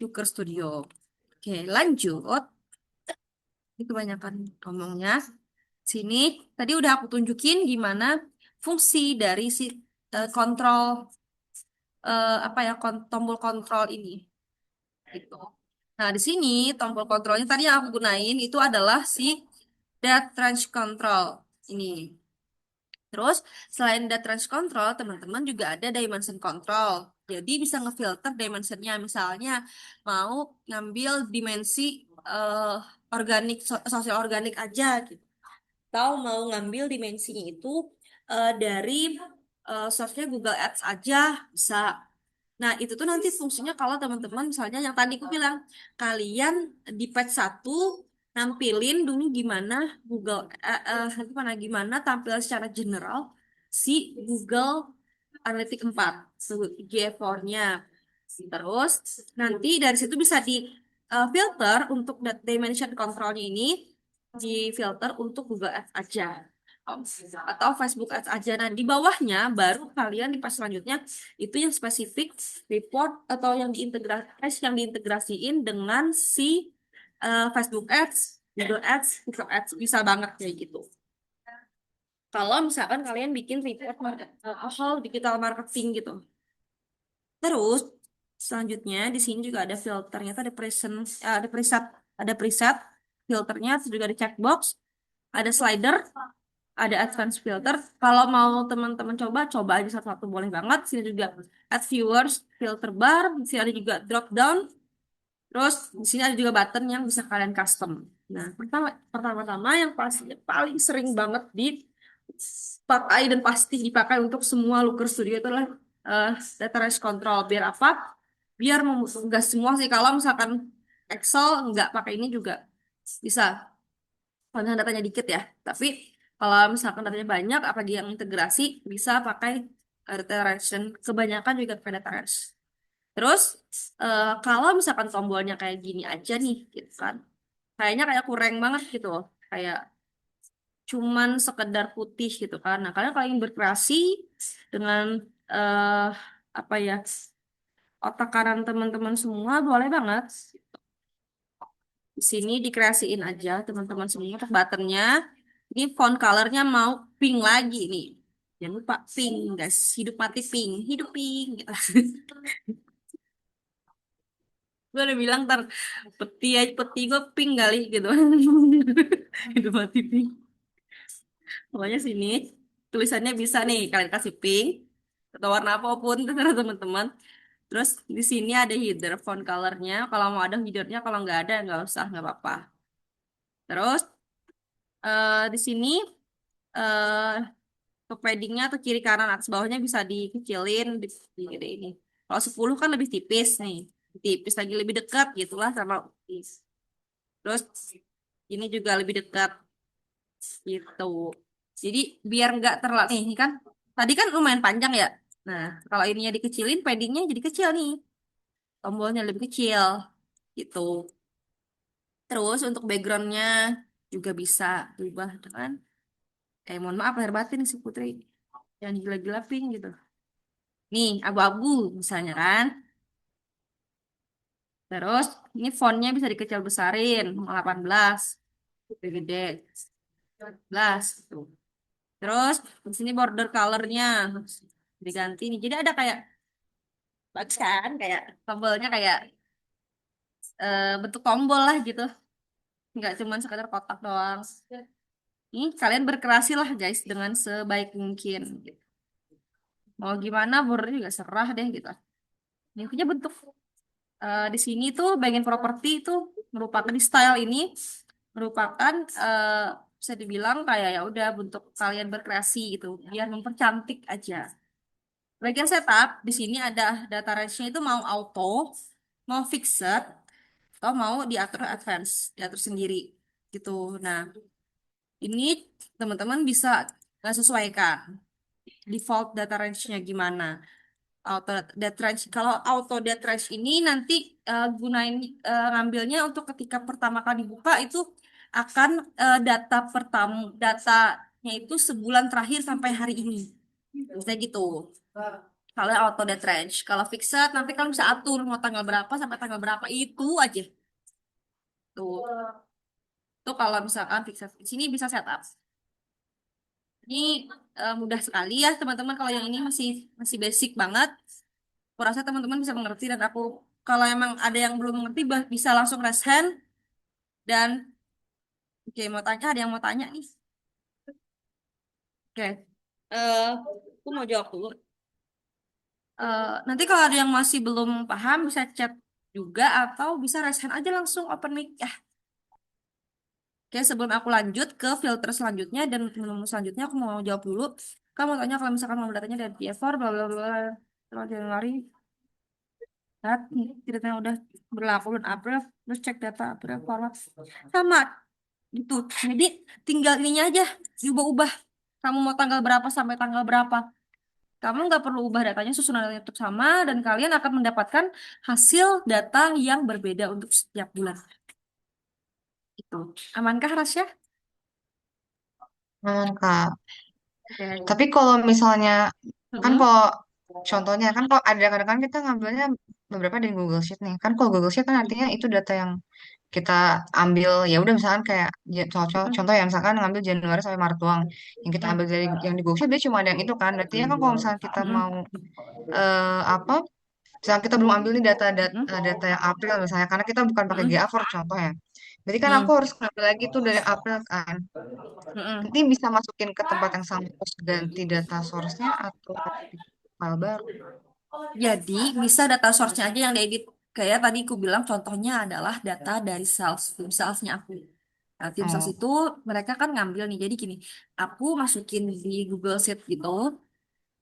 Looker Studio. Oke, lanjut. Ini kebanyakan ngomongnya. Sini, tadi udah aku tunjukin gimana fungsi dari si kontrol apa ya tombol kontrol ini gitu. Nah, di sini tombol kontrolnya tadi yang aku gunain itu adalah si depth range control ini. Terus selain data range control, teman-teman juga ada dimension control. Jadi bisa ngefilter dimensionnya. Misalnya mau ngambil dimensi eh, organik, sosial organik aja gitu. Atau mau ngambil dimensinya itu dari source-nya Google Ads aja bisa. Nah, itu tuh nanti fungsinya kalau teman-teman misalnya yang tadi aku bilang, kalian di page 1 nampilin dulu gimana Google gimana tampil secara general si Google Analytics 4 GA4-nya. Terus nanti dari situ bisa di filter untuk dimension controlnya ini di filter untuk Google Ads aja atau Facebook Ads aja. Nah, di bawahnya baru kalian di pas selanjutnya itu yang spesifik report atau yang diintegrasiin dengan si Facebook Ads, Google Ads, TikTok Ads bisa banget kayak gitu. Kalau misalkan kalian bikin report hal digital marketing gitu. Terus selanjutnya di sini juga ada filternya, tuh ada preset filternya, terus juga ada checkbox, ada slider, ada advanced filter. Kalau mau teman-teman coba aja satu-satu boleh banget. Sini juga add viewers, filter bar, di sini ada juga drop down. Terus di sini ada juga button yang bisa kalian custom. Nah, pertama-tama yang pasti paling sering banget dipakai dan pasti dipakai untuk semua Looker Studio itu adalah data range control. Biar apa? Biar nggak semua sih. Kalau misalkan Excel nggak pakai ini juga bisa. Kalau datanya dikit ya. Tapi kalau misalkan datanya banyak, apalagi yang integrasi, bisa pakai data range. Dan kebanyakan juga pakai data range. Terus kalau misalkan tombolnya kayak gini aja nih, gitu kan, kayaknya kayak kurang banget gitu loh, kayak cuman sekedar putih gitu kan. Nah, kalian kalau ingin berkreasi dengan eh apa ya otak kanan teman-teman semua boleh banget. Di sini dikreasiin aja teman-teman semua untuk buttonnya. Ini font colornya mau pink lagi nih. Jangan lupa pink guys, hidup mati pink, hidup pink gitu. Gue udah bilang ntar peti gue pink kali gitu. Hidup mati pink. Pokoknya sini tulisannya bisa nih kalian kasih pink atau warna apapun terserah teman-teman. Terus di sini ada header font colornya. Kalau mau ada headernya, kalau nggak ada nggak usah, nggak apa-apa. Terus di sini eh untuk paddingnya atau kiri kanan atas bawahnya bisa dikecilin di gede ini. Kalau 10 kan lebih tipis nih. Tipis lagi lebih dekat gitulah sama terus ini juga lebih dekat gitu. Jadi biar nggak terlalu ini kan tadi kan lumayan panjang ya. Nah, kalau ininya dikecilin, paddingnya jadi kecil nih. Tombolnya lebih kecil gitu. Terus untuk backgroundnya juga bisa diubah dengan mohon maaf lahir batin sih Putri. Yang gila-gila pink gitu. Nih, abu-abu misalnya kan. Terus ini fontnya bisa dikecil besarin 18. Lebih gede. 18 gitu. Terus di sini border colornya diganti nih. Jadi ada kayak bagus kan, kayak tombolnya kayak bentuk tombol lah gitu. Nggak cuma sekedar kotak doang. Ini kalian berkreasi lah guys dengan sebaik mungkin. Gitu. Mau gimana bordernya juga serah deh gitu. Intinya bentuk di sini tuh bagian properti itu merupakan di style ini merupakan bisa dibilang kayak ya udah bentuk kalian berkreasi gitu biar mempercantik aja. Bagian setup di sini ada data range-nya itu mau auto, mau fixed, atau mau diatur advance, diatur sendiri gitu. Nah, ini teman-teman bisa sesuaikan default data range-nya gimana. Auto data range kalau auto data range ini nanti gunain ngambilnya untuk ketika pertama kali dibuka itu akan datanya itu sebulan terakhir sampai hari ini. Bisa gitu. Kalau auto death range, kalau fixed nanti kalian bisa atur mau tanggal berapa sampai tanggal berapa itu aja. Tuh, tuh kalau misalkan fixed di sini bisa setup. Ini mudah sekali ya teman-teman. Kalau yang ini masih masih basic banget. Aku rasa teman-teman bisa mengerti dan aku kalau emang ada yang belum mengerti bisa langsung raise hand dan oke mau tanya ada yang mau tanya nih. Oke. eh aku mau jawab dulu. Nanti kalau ada yang masih belum paham bisa chat juga atau bisa raise hand aja langsung open mic. Oke, sebelum aku lanjut ke filter selanjutnya dan menu selanjutnya, aku mau jawab dulu. Kamu mau tanya kalau misalkan mau datanya dari PF4, bla bla bla, kalau Januari, lihat ceritanya udah berlaku bulan April, terus cek data April, forward. Sama, gitu. Jadi tinggal ininya aja, diubah-ubah. Kamu mau tanggal berapa sampai tanggal berapa. Kamu nggak perlu ubah datanya, susunan datanya tetap sama, dan kalian akan mendapatkan hasil data yang berbeda untuk setiap bulan. Itu. Amankah, Rasya? Kak. Oke. Tapi kalau misalnya kan Mm-mm. kalau contohnya kan kalau ada kadang-kadang kita ngambilnya beberapa dari Google Sheet nih. Kan kalau Google Sheet kan artinya itu data yang kita ambil ya udah misalkan kayak contoh, Mm-mm. contoh ya misalkan ngambil Januari sampai Maret doang. Yang kita ambil dari yang di Google Sheet dia cuma ada yang itu kan. Artinya kan kalau misalnya kita Mm-mm. mau apa misalnya kita belum ambil nih Mm-mm. data yang April misalnya karena kita bukan pakai Mm-mm. GA4 contoh ya. Berarti kan aku Mm-mm. harus ngambil lagi tuh dari April kan. Mm-mm. Nanti bisa masukin ke tempat yang sama terus ganti data source-nya atau di file baru. Jadi bisa data source-nya aja yang diedit. Kayak tadi aku bilang contohnya adalah data dari sales, tim salesnya aku. Nah, tim sales Oh. itu mereka kan ngambil nih. Jadi gini, aku masukin di Google Sheet gitu.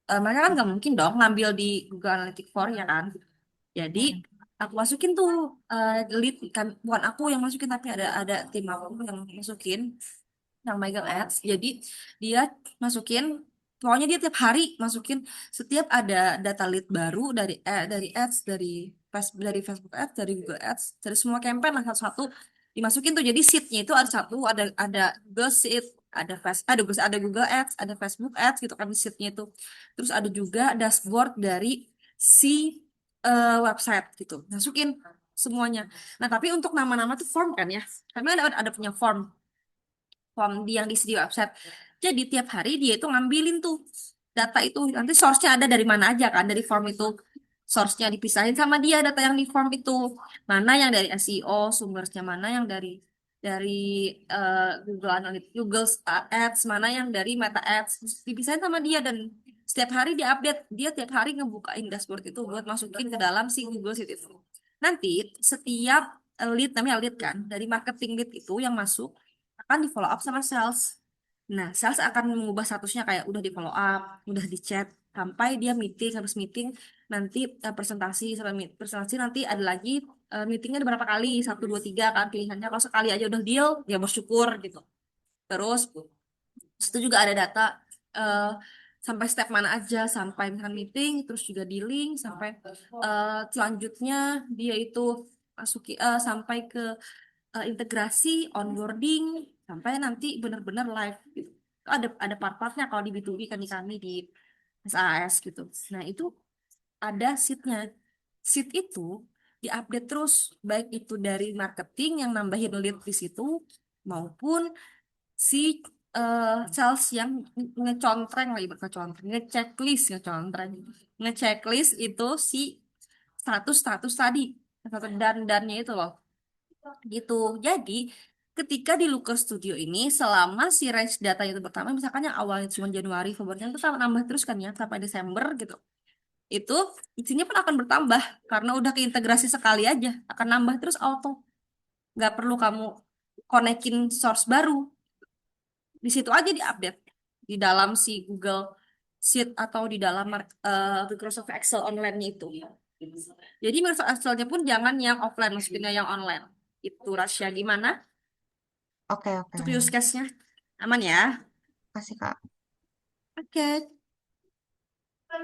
Mereka kan nggak mungkin dong ngambil di Google Analytics 4 ya kan. Jadi Mm-mm. aku masukin tuh lead kan, bukan aku yang masukin tapi ada tim aku yang masukin yang Michael Ads. Jadi dia masukin, pokoknya dia tiap hari masukin setiap ada data lead baru dari ads, dari Facebook Ads, dari Google Ads, dari semua campaign lah satu-satu dimasukin tuh. Jadi sheetnya itu ada satu, ada Google Sheet, ada Google Ads, ada Facebook Ads gitu kan di sheetnya itu. Terus ada juga dashboard dari si website gitu. Masukin semuanya. Nah, tapi untuk nama-nama tuh form kan ya. Kami ada punya form yang diisi di website. Jadi tiap hari dia itu ngambilin tuh data itu. Nanti source-nya ada dari mana aja kan dari form itu. Source-nya dipisahin sama dia data yang di form itu. Mana yang dari SEO, sumbernya mana yang dari Google Analytics, Google Ads, mana yang dari Meta Ads. Dipisahin sama dia dan setiap hari dia update. Dia tiap hari ngebukain dashboard itu buat masukin ke dalam si Google Sheet itu. Nanti setiap lead, namanya lead kan, dari marketing lead itu yang masuk akan di follow up sama sales. Nah, sales akan mengubah statusnya kayak udah di follow up, udah di chat, sampai dia meeting, habis meeting nanti presentasi, sampai presentasi nanti ada lagi meetingnya ada berapa kali, satu, dua, tiga kan pilihannya. Kalau sekali aja udah deal, ya bersyukur gitu. Terus itu juga ada data eh, sampai step mana aja, sampai misalkan meeting, terus juga dealing, sampai selanjutnya dia itu sampai ke integrasi, onboarding, sampai nanti benar-benar live gitu. Ada part-partnya kalau di B2B kan di kami di SAS gitu. Nah, itu ada sheet-nya. Sheet itu diupdate terus, baik itu dari marketing yang nambahin lead di situ, maupun si sales yang ngecontreng lagi berkecontreng, ngechecklist itu si status-status tadi, dan-dannya itu loh. Gitu. Jadi, ketika di Looker Studio ini, selama si range data itu pertama, misalkan yang awalnya cuma Januari, Februari, itu nambah terus kan ya, sampai Desember gitu. Itu, isinya pun akan bertambah, karena udah keintegrasi sekali aja, akan nambah terus auto. Nggak perlu kamu konekin source baru. Di situ aja diupdate. Di dalam si Google Sheet atau di dalam Microsoft Excel online-nya itu. Jadi Microsoft Excel-nya pun jangan yang offline, maksudnya yang online. Itu Rasya gimana? Oke, oke. Untuk use case-nya aman ya. Kasih Kak. Oke.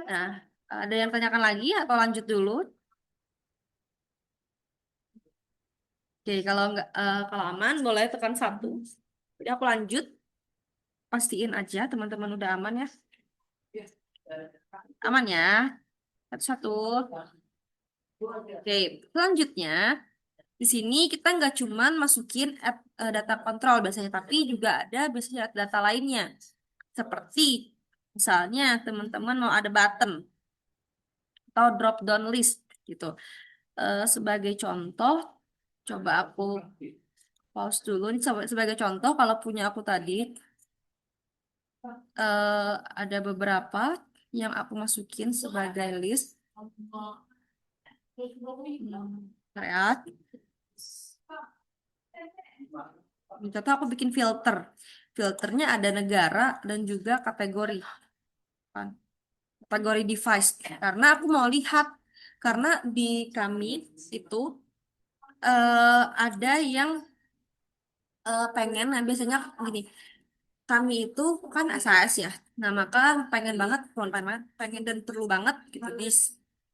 Nah, ada yang tanyakan lagi atau lanjut dulu? Oke, kalau aman boleh tekan satu. Jadi aku lanjut. Pastiin aja teman-teman udah aman ya. Aman ya. Satu-satu. Oke, selanjutnya di sini kita nggak cuman masukin data kontrol biasanya, tapi juga ada biasanya data lainnya. Seperti misalnya teman-teman mau ada button atau drop down list gitu. Sebagai contoh, coba aku pause dulu. Ini sebagai contoh, kalau punya aku tadi, Ada beberapa yang aku masukin sebagai list. Lihat, contoh aku bikin filter. Filternya ada negara dan juga kategori. Kan? Kategori device. Karena aku mau lihat, karena di kami itu ada yang pengen, nah biasanya gini, kami itu kan SAS ya, nah maka pengen banget, bukan pengen banget, pengen dan perlu banget gitu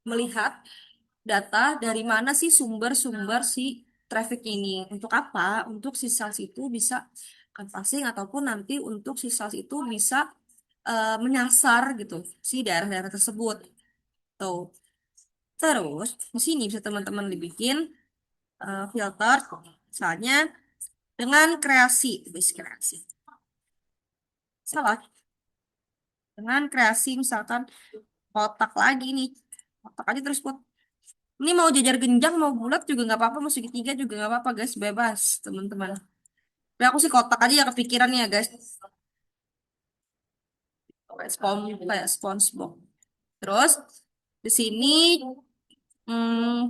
melihat data dari mana sih sumber-sumber si traffic ini. Untuk apa? Untuk si sales itu bisa canvassing ataupun nanti untuk si sales itu bisa menyasar gitu si daerah-daerah tersebut. Tuh. Terus di sini bisa teman-teman dibikin filter, misalnya dengan kreasi, bis kreasi. Salah. Dengan kreasi misalkan kotak lagi nih, kotak aja terus buat. Ini mau jajar genjang, mau bulat juga nggak apa-apa, mau segitiga juga nggak apa-apa, guys, bebas, teman-teman. Tapi aku sih kotak aja ya kepikiran ya, guys. Kayak SpongeBob. Terus di sini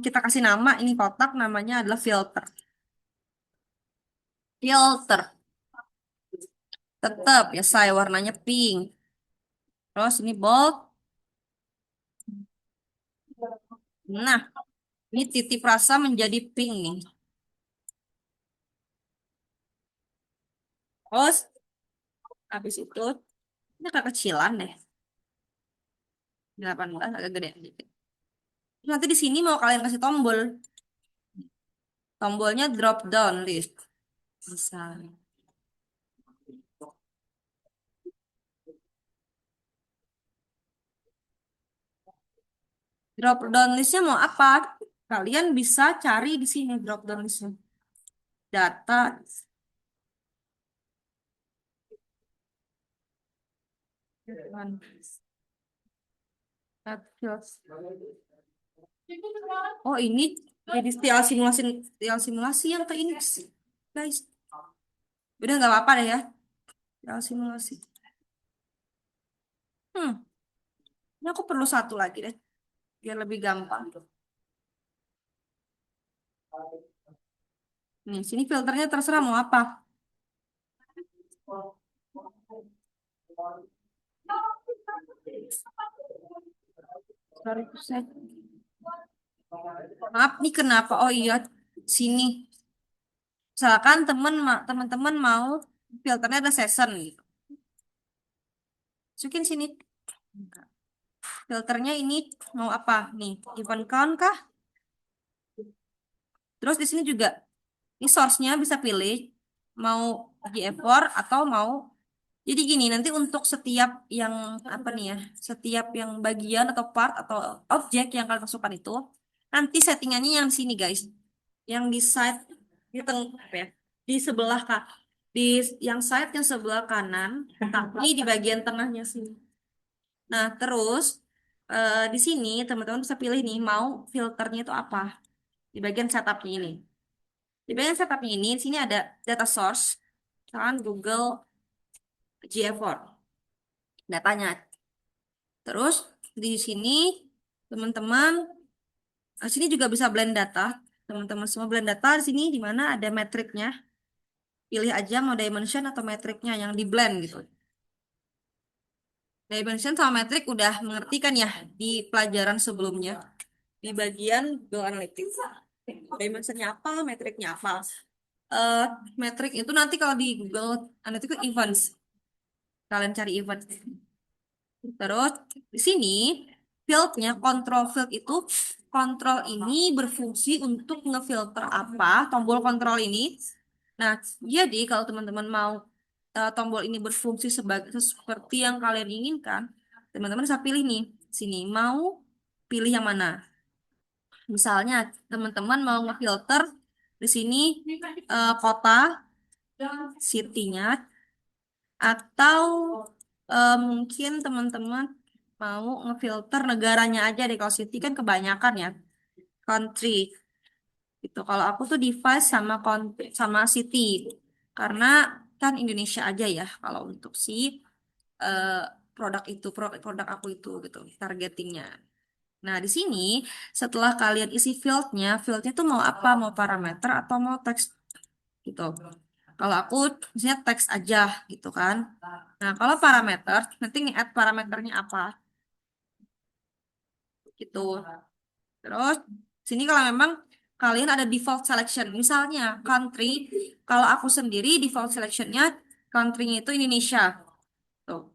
kita kasih nama ini kotak, namanya adalah filter. Filter. Tetap ya saya warnanya pink. Terus ini bold. Nah, ini titip rasa menjadi pink nih. Terus habis itu ini agak kecilan deh. 18 agak gede dikit. Nanti di sini mau kalian kasih tombol. Tombolnya drop down list. Bisa. Drop down listnya mau apa? Kalian bisa cari di sini drop down listnya. Data. Oh ini jadi tial simulasi yang ke ini guys. Udah nggak apa-apa deh ya. Tial simulasi. Ini aku perlu satu lagi deh, biar lebih gampang. Nih, sini filternya terserah mau apa. Sorry, maaf nih kenapa? Oh iya, sini. Misalkan teman-teman mau filternya ada season gitu. Masukin sini. Filternya ini mau apa? Nih, event count kah? Terus di sini juga ini source-nya bisa pilih mau GA4 atau mau. Jadi gini, nanti untuk setiap yang apa nih ya, setiap yang bagian atau part atau objek yang kalian masukkan itu, nanti settingannya yang di sini guys, yang di side di tengah apa ya, di sebelah kak, di yang side yang sebelah kanan, tapi di bagian tengahnya sini. Nah terus di sini teman-teman bisa pilih nih mau filternya itu apa di bagian setupnya ini. Di bagian setupnya ini, di sini ada data source, misalkan Google GA4 datanya. Terus di sini teman-teman, sini juga bisa blend data. Teman-teman semua blend data di sini di mana ada metriknya. Pilih aja mau dimension atau metriknya yang di blend gitu. Dimension sama metrik udah mengerti kan ya di pelajaran sebelumnya di bagian Google Analytics. Dimensionnya apa, metriknya apa. Eh metrik itu nanti kalau di Google Analytics itu events. Kalian cari event. Terus di sini fieldnya control field itu kontrol ini berfungsi untuk ngefilter apa tombol kontrol ini. Nah, jadi kalau teman-teman mau tombol ini berfungsi sebagai seperti yang kalian inginkan, teman-teman bisa pilih nih sini mau pilih yang mana. Misalnya teman-teman mau ngefilter di sini kota, city-nya, atau mungkin teman-teman mau ngefilter negaranya aja deh. Kalau city kan kebanyakan ya. Country. Gitu. Kalau aku tuh device sama sama city. Karena kan Indonesia aja ya. Kalau untuk si eh, produk itu, produk aku itu gitu, targetingnya. Nah, di sini setelah kalian isi fieldnya tuh mau apa? Mau parameter atau mau teks gitu. Kalau aku misalnya teks aja gitu kan. Nah, kalau parameter nanti nge-add parameternya apa gitu. Terus sini kalau memang kalian ada default selection, misalnya country, kalau aku sendiri default selectionnya country-nya itu Indonesia. Tuh.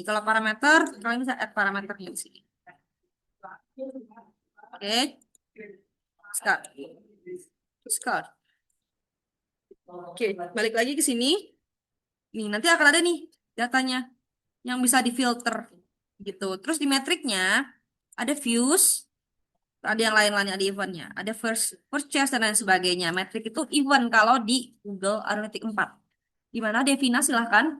Kalau parameter kalian bisa add parameternya di sini. Oke, start. Start. Oke, balik lagi ke sini. Nih, nanti akan ada nih datanya yang bisa difilter gitu. Terus di metriknya ada views, ada yang lain-lain, ada eventnya, ada first purchase dan lain sebagainya. Metrik itu event kalau di Google Analytics 4. Gimana Devina silahkan.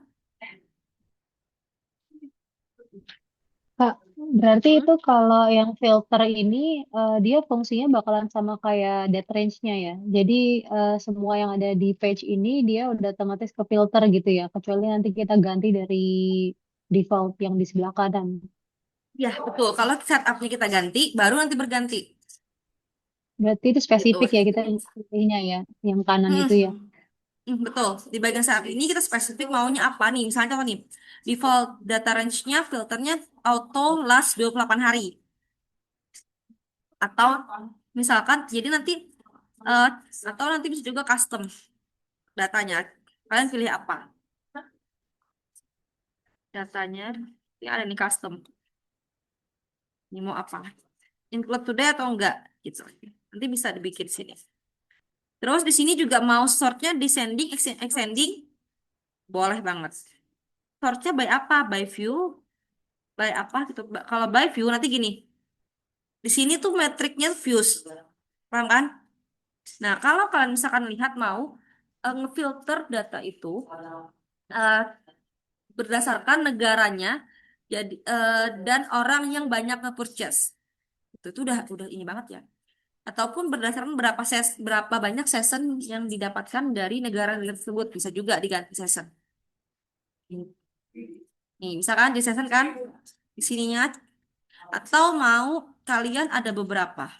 Kak, berarti itu kalau yang filter ini dia fungsinya bakalan sama kayak date range-nya ya. Jadi semua yang ada di page ini dia udah otomatis ke filter gitu ya. Kecuali nanti kita ganti dari default yang di sebelah kanan. Ya, betul. Kalau setupnya kita ganti, baru nanti berganti. Berarti itu Gitu. spesifik ya kita pilihnya ya, yang kanan Hmm. itu ya. Betul. Di bagian saat ini kita spesifik maunya apa nih? Misalnya contoh nih, default data range-nya filternya auto last 28 hari. Atau misalkan, jadi nanti, eh, atau nanti bisa juga custom datanya. Kalian pilih apa? Datanya, ini ada nih custom. Ini mau apa? Include today atau enggak? Gitu. Nanti bisa dibikin sini. Terus di sini juga mau sortnya descending, extending, boleh banget. Sortnya by apa? By view, by apa gitu. Kalau by view nanti gini. Di sini tuh metriknya views. Paham kan? Nah, kalau kalian misalkan lihat mau ngefilter data itu eh, berdasarkan negaranya jadi dan orang yang banyak nge-purchase. Itu udah ini banget ya. Ataupun berdasarkan berapa banyak session yang didapatkan dari negara tersebut bisa juga diganti session. Nih, misalkan di session kan di sininya atau mau kalian ada beberapa.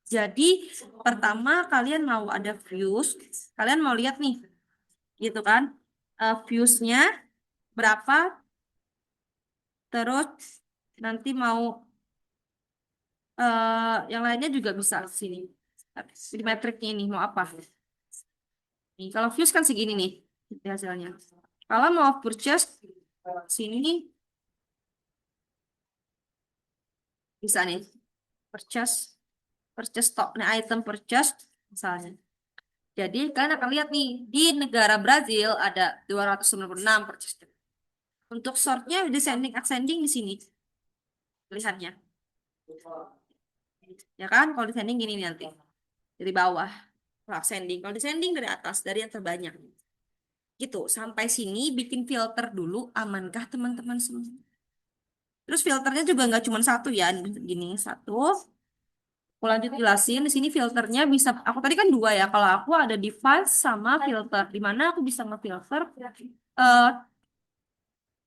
Jadi pertama kalian mau ada views, kalian mau lihat nih, gitu kan? Viewsnya berapa? Terus nanti mau yang lainnya juga bisa di sini. Di metriknya ini mau apa? Nih, kalau views kan segini nih hasilnya. Kalau mau purchase sini bisa nih purchase purchase stock, nah item purchase misalnya. Jadi kalian akan lihat nih di negara Brazil ada 296 purchase. Untuk sortnya descending ascending di sini tulisannya. Ya kan? Kalau descending gini nih nanti dari bawah. Kalau ascending, kalau descending dari atas dari yang terbanyak. Gitu. Sampai sini bikin filter dulu, amankah teman-teman semua? Terus filternya juga nggak cuma satu ya, gini satu. Aku lanjut jelasin. Di sini filternya bisa, aku tadi kan dua ya. Kalau aku ada device sama filter, di mana aku bisa ngefilter eh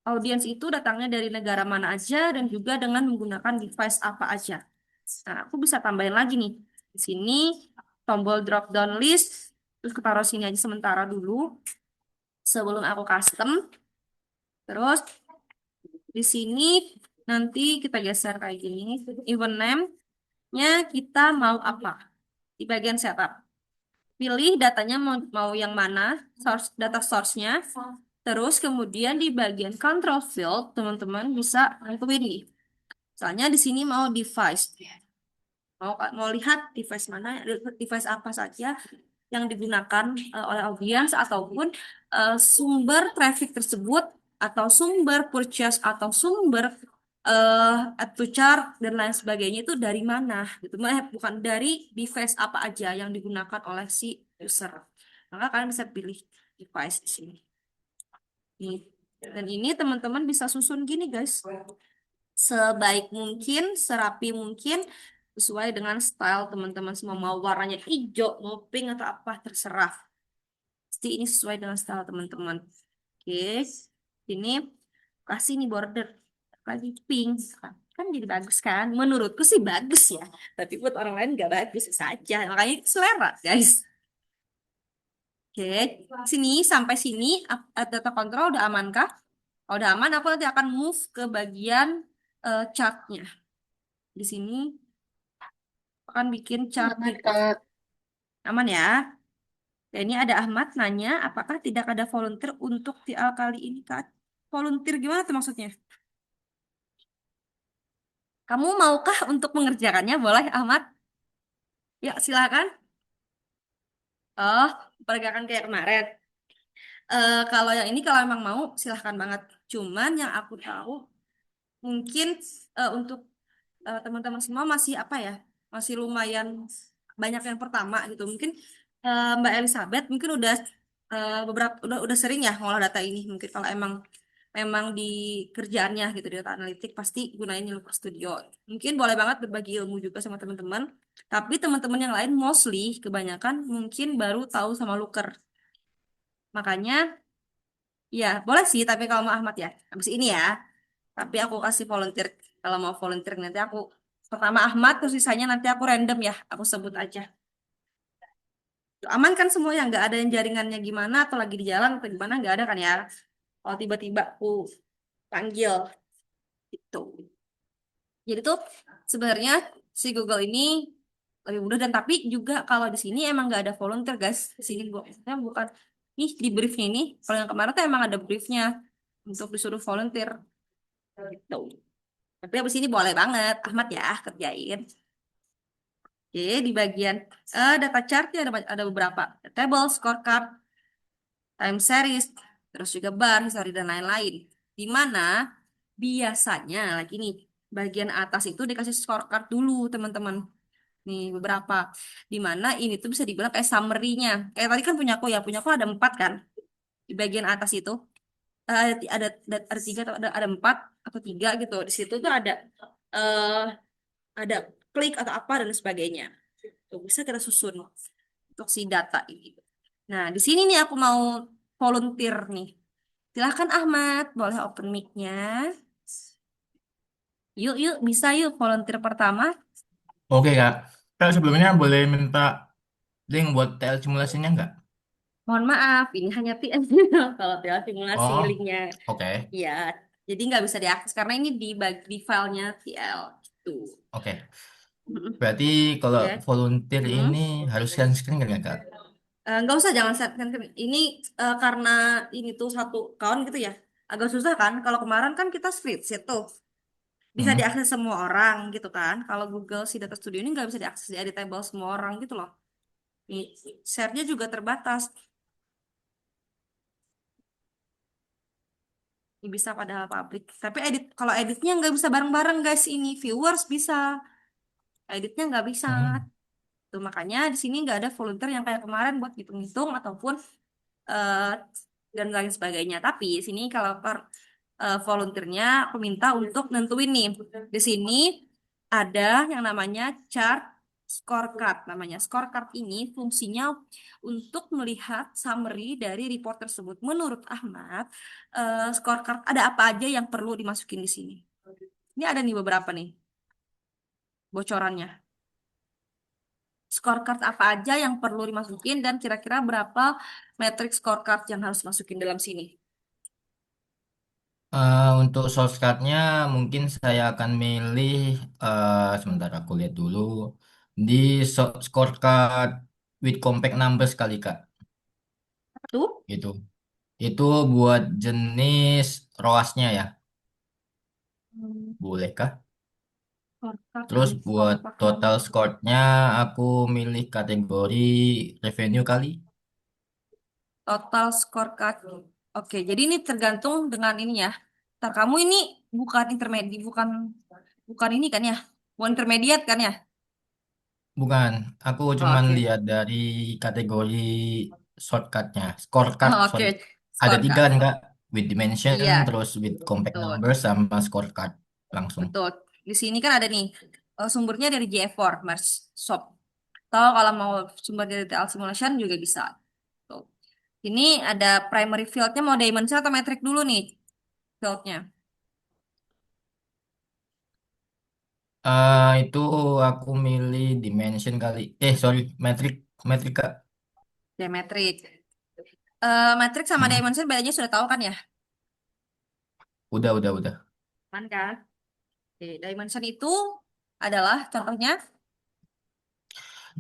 audiens itu datangnya dari negara mana aja dan juga dengan menggunakan device apa aja. Nah, aku bisa tambahin lagi nih. Di sini tombol drop down list, terus aku taruh sini aja sementara dulu sebelum aku custom. Terus di sini nanti kita geser kayak gini. Event name-nya kita mau apa? Di bagian setup. Pilih datanya mau yang mana, data source-nya. Terus kemudian di bagian control field, teman-teman bisa nentuin nih. Misalnya di sini mau device. Mau lihat device mana, device apa saja yang digunakan oleh audiens ataupun sumber traffic tersebut atau sumber purchase atau sumber add to chart dan lain sebagainya itu dari mana gitu. Bukan dari device apa aja yang digunakan oleh si user. Maka kalian bisa pilih device di sini. Nih. Dan ini teman-teman bisa susun gini guys. Sebaik mungkin, serapi mungkin, sesuai dengan style teman-teman semua. Mau warnanya hijau, mau pink atau apa, terserah. Pasti ini sesuai dengan style teman-teman. Oke, ini kasih nih border lagi pink kan jadi bagus kan, menurutku sih bagus ya, tapi buat orang lain nggak bagus saja, makanya itu selera guys. Oke, sini sampai sini data kontrol udah aman kah? Kalau udah aman, aku nanti akan move ke bagian chartnya. Di sini akan bikin chart Aman, report. Kak. Aman ya? Ya, ini ada Ahmad nanya, apakah tidak ada volunteer untuk TL kali ini, Kak? Volunteer gimana tuh maksudnya? Kamu maukah untuk mengerjakannya? Boleh, Ahmad? Ya, silakan. Oh, pergerakan kayak kemarin. Kalau yang ini, kalau emang mau, silahkan banget. Cuman yang aku tahu, mungkin untuk teman-teman semua masih apa ya? Masih lumayan banyak yang pertama gitu. Mungkin Mbak Elizabeth mungkin udah beberapa udah sering ya ngolah data ini. Mungkin kalau emang memang di kerjaannya gitu di data analitik pasti gunain Looker Studio. Mungkin boleh banget berbagi ilmu juga sama teman-teman. Tapi teman-teman yang lain mostly kebanyakan mungkin baru tahu sama Looker. Makanya ya boleh sih tapi kalau mau Ahmad ya habis ini ya. Tapi aku kasih volunteer kalau mau volunteer nanti aku pertama Ahmad terus sisanya nanti aku random ya aku sebut aja. Aman kan semua ya nggak ada yang jaringannya gimana atau lagi di jalan atau gimana nggak ada kan ya. Kalau tiba-tiba aku panggil itu. Jadi tuh sebenarnya si Google ini lebih mudah dan tapi juga kalau di sini emang nggak ada volunteer guys. Di sini gua maksudnya bukan nih di briefnya ini. Kalau yang kemarin tuh emang ada briefnya untuk disuruh volunteer gitu. Tapi abis ini boleh banget Ahmad ya kerjain. Oke, di bagian data chartnya ada beberapa table, scorecard, time series, terus juga bar, history dan lain-lain. Di mana biasanya lagi nih bagian atas itu dikasih scorecard dulu teman-teman. Nih beberapa. Di mana ini tuh bisa dibilang kayak summary-nya. Kayak tadi kan punya aku ada 4 kan di bagian atas itu. Ada 3 atau ada 4 atau 3 gitu. Di situ tuh eh ada klik atau apa dan sebagainya. Tuh, bisa kita susun untuk si data ini. Nah, di sini nih aku mau volunteer nih. Silahkan Ahmad, boleh open mic-nya. Yuk, yuk, bisa yuk volunteer pertama. Oke Kak. Kak sebelumnya boleh minta link buat TL simulasinya nggak? Mohon maaf, ini hanya TL. Kalau TL simulasi Oh, linknya. oke. Ya, jadi nggak bisa diakses karena ini di filenya TL. Gitu. Oke. Berarti kalau Oke. volunteer ini Mm-mm. harus scan screen nggak Kak? Nggak usah, jangan set kan ini karena ini tuh satu account gitu ya. Agak susah kan? Kalau kemarin kan kita spreadsheet tuh. Bisa Hmm. diakses semua orang gitu kan. Kalau Google si Data Studio ini nggak bisa diakses di editable semua orang gitu loh. Nih, share-nya juga terbatas. Ini bisa padahal publik. Tapi kalau editnya nggak bisa bareng-bareng guys. Ini viewers bisa, editnya nggak bisa. Hmm. Tuh makanya di sini nggak ada volunteer yang kayak kemarin buat hitung-hitung ataupun eh, dan lain sebagainya. Tapi di sini kalau volunteernya aku minta untuk nentuin nih. Di sini ada yang namanya chart scorecard. Namanya scorecard ini fungsinya untuk melihat summary dari report tersebut. Menurut Ahmad, scorecard ada apa aja yang perlu dimasukin di sini? Ini ada nih beberapa nih bocorannya. Scorecard apa aja yang perlu dimasukin dan kira-kira berapa metrik scorecard yang harus masukin dalam sini? Untuk shortcutnya mungkin saya akan milih sebentar aku lihat dulu di scorecard with compact numbers kali Kak. Apa tuh? Gitu. Itu buat jenis ROAS-nya ya. Hmm, Bolehkah? scorecard Terus with buat compact total number. score-nya aku milih kategori revenue kali. Total scorecard. Oke, jadi ini tergantung dengan ini ya. Ntar kamu ini bukan intermediate, bukan bukan ini kan ya? Bukan intermediate kan ya? Bukan, aku Oh, cuman oke. lihat dari kategori shortcutnya, scorecard, Oh, sorry. oke, Ada 3 scorecard. kan Kak, with dimension, Iya, terus with compact betul. numbers, sama scorecard langsung. Betul. Di sini kan ada nih sumbernya dari GA4, Shop. Atau kalau mau sumber dari TL Simulation juga bisa. Tuh. Ini ada primary fieldnya mau dimension atau metric dulu nih fieldnya. Itu aku milih dimension kali. Sorry, metrik, metrik Kak. Dimetrik. Metrik sama Mm-mm. dimension bedanya sudah tahu kan ya? Udah. Kan kan? Oke, dimension itu adalah contohnya.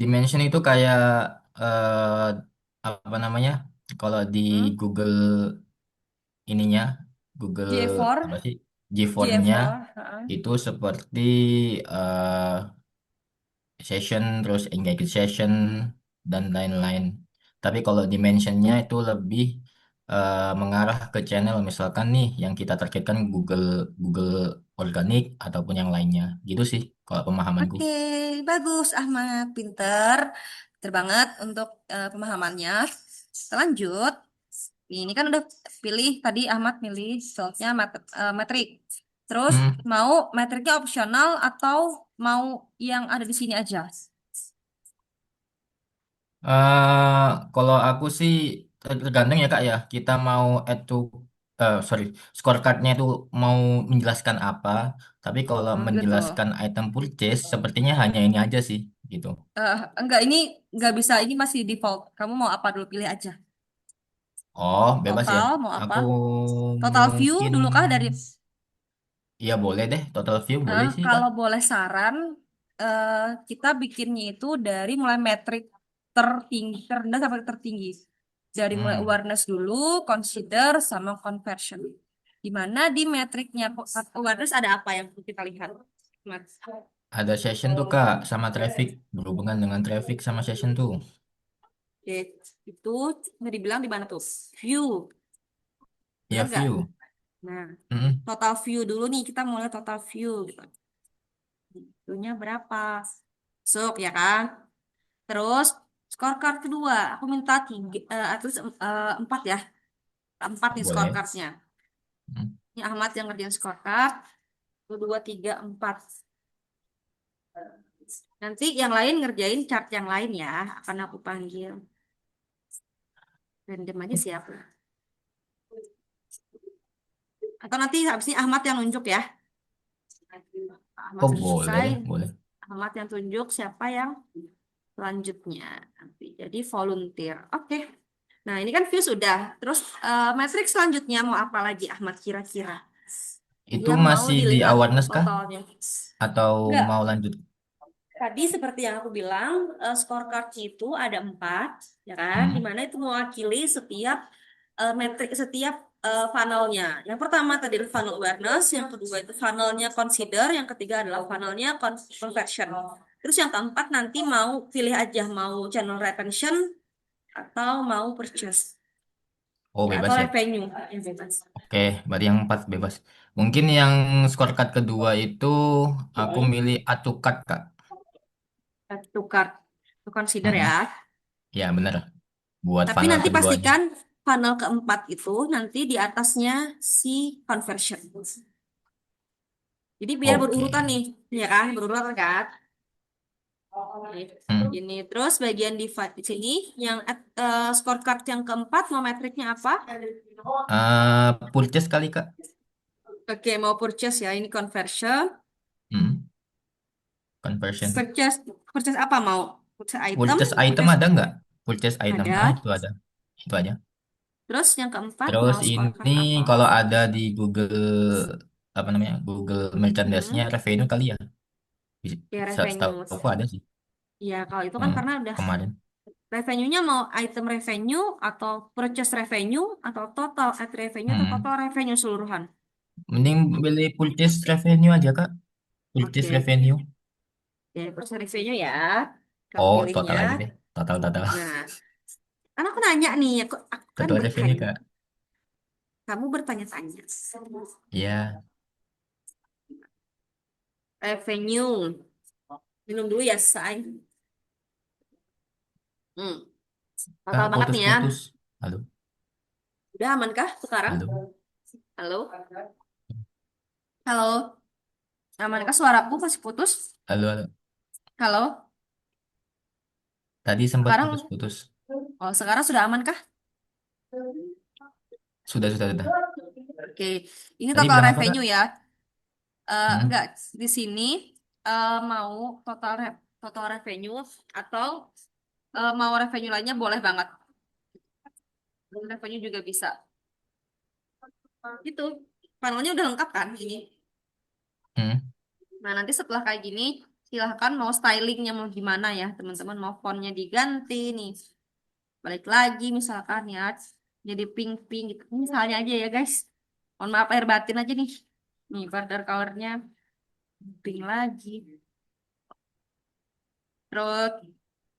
Dimension itu kayak eh apa namanya? Kalau di Hmm, Google ininya, Google GA4, apa sih? G-form-nya GA4. Heeh. itu seperti eh session, terus engaged session dan lain-lain. Tapi kalau dimensionnya itu lebih mengarah ke channel, misalkan nih yang kita targetkan Google Google organik ataupun yang lainnya. Gitu sih kalau pemahamanku. Oke, bagus Ahmad, pinter, pinter banget untuk pemahamannya. Kita lanjut. Ini kan udah pilih tadi Ahmad milih soalnya metrik. Terus Hmm. mau metriknya opsional atau mau yang ada di sini aja? Kalau aku sih tergantung ya Kak ya. Kita mau add to sorry, scorecardnya itu mau menjelaskan apa. Tapi kalau Hmm, gitu. menjelaskan item purchase, sepertinya hanya ini aja sih, gitu. Enggak, ini enggak bisa. Ini masih default. Kamu mau apa dulu pilih aja. Oh, bebas ya. Total mau apa? Aku Total view mungkin, dulu kah dari ya boleh deh. Total view boleh sih Kak. kalau boleh saran, eh, kita bikinnya itu dari mulai metrik tertinggi, terendah sampai tertinggi. Dari mulai Hmm. awareness dulu, consider, sama conversion. Di mana di metriknya awareness ada apa yang perlu kita lihat? Mas? Ada session tuh Kak, sama traffic. Berhubungan dengan traffic sama session tuh. Oke, itu nggak dibilang di mana tuh? View, benar Ya nggak? view. Nah, Mm-mm. total view dulu nih, kita mulai total view gitu. View-nya berapa? Masuk ya kan? Terus scorecard kedua, aku minta tiga, at least, empat ya, empat nih Boleh. scorecardnya. Mm. Ini Ahmad yang ngerjain scorecard, satu, dua, tiga, empat. Nanti yang lain ngerjain chart yang lain ya, akan aku panggil. Random aja siapa? Atau nanti habis ini Ahmad yang nunjuk ya. Ahmad Oh sudah boleh selesai, deh, boleh. Ahmad yang tunjuk siapa yang selanjutnya. Nanti jadi volunteer. Oke. Nah, ini kan view sudah. Terus matriks selanjutnya mau apa lagi Ahmad kira-kira? Itu Yang mau masih di dilihat awareness kah? totalnya. Atau Enggak, mau lanjut? tadi seperti yang aku bilang, scorecard itu ada empat, ya kan? Hmm. Dimana itu mewakili setiap metrik, setiap funnelnya. Yang pertama tadi adalah funnel awareness, yang kedua itu funnelnya consider, yang ketiga adalah funnelnya conversion. Terus yang keempat nanti mau pilih aja mau channel retention atau mau purchase. Oh Ya, atau bebas ya. revenue yang bebas. Oke, berarti yang 4 bebas. Mungkin yang scorecard kedua itu aku milih add to cart, Kak. Tukar, to consider ya. Mm-mm. Ya bener. Buat Tapi funnel nanti keduanya. pastikan funnel keempat itu nanti di atasnya si conversion. Jadi biar Oke. berurutan nih, ya kan? Berurutan kan? Hmm. Ini terus bagian di sini yang scorecard yang keempat mau metriknya apa? Purchase kali, Kak. Oke, mau purchase ya. Ini conversion. Hmm. Conversion. Purchase purchase apa mau? Purchase item, Purchase item purchase ada nggak? Purchase item. ada. Itu ada. Itu aja. Terus yang keempat Terus mau ini scorecard apa? kalau ada di Google apa namanya? Google Merchandise-nya Hmm, revenue kali ya. ya Setahu revenue. aku ada sih. Ya kalau itu kan karena udah Kemarin. revenue-nya mau item revenue atau purchase revenue atau total ad revenue atau total Hmm. revenue seluruhan. Mending beli purchase revenue aja, Kak. Purchase Oke, revenue. ya purchase revenue ya. Kamu Oh, pilihnya. total aja deh. Total, total. Nah, kan aku nanya nih, aku kan Total revenue, bertanya. Kak. Kamu bertanya-tanya. Iya. Revenue. Minum dulu ya, say. Hmm, Kak, total banget nih ya. putus-putus. Halo, Udah aman kah sekarang? halo, Halo? Halo? Aman kah suaraku masih putus? halo. Halo? Tadi sempat Sekarang, putus-putus. oh sekarang sudah aman kah? Sudah. Oke, ini Tadi total bilang apa, Kak? revenue ya. Hmm? Enggak, di sini. mau total revenue atau mau revenue lainnya boleh banget. Revenue juga bisa. Itu panelnya udah lengkap kan ini. Hmm. Nah, nanti setelah kayak gini, silahkan mau stylingnya mau gimana ya, teman-teman. Mau fontnya diganti nih. Balik lagi misalkan ya, jadi pink-pink gitu. Misalnya aja ya guys. Mohon maaf air batin aja nih. Nih, border colornya pink lagi. Terus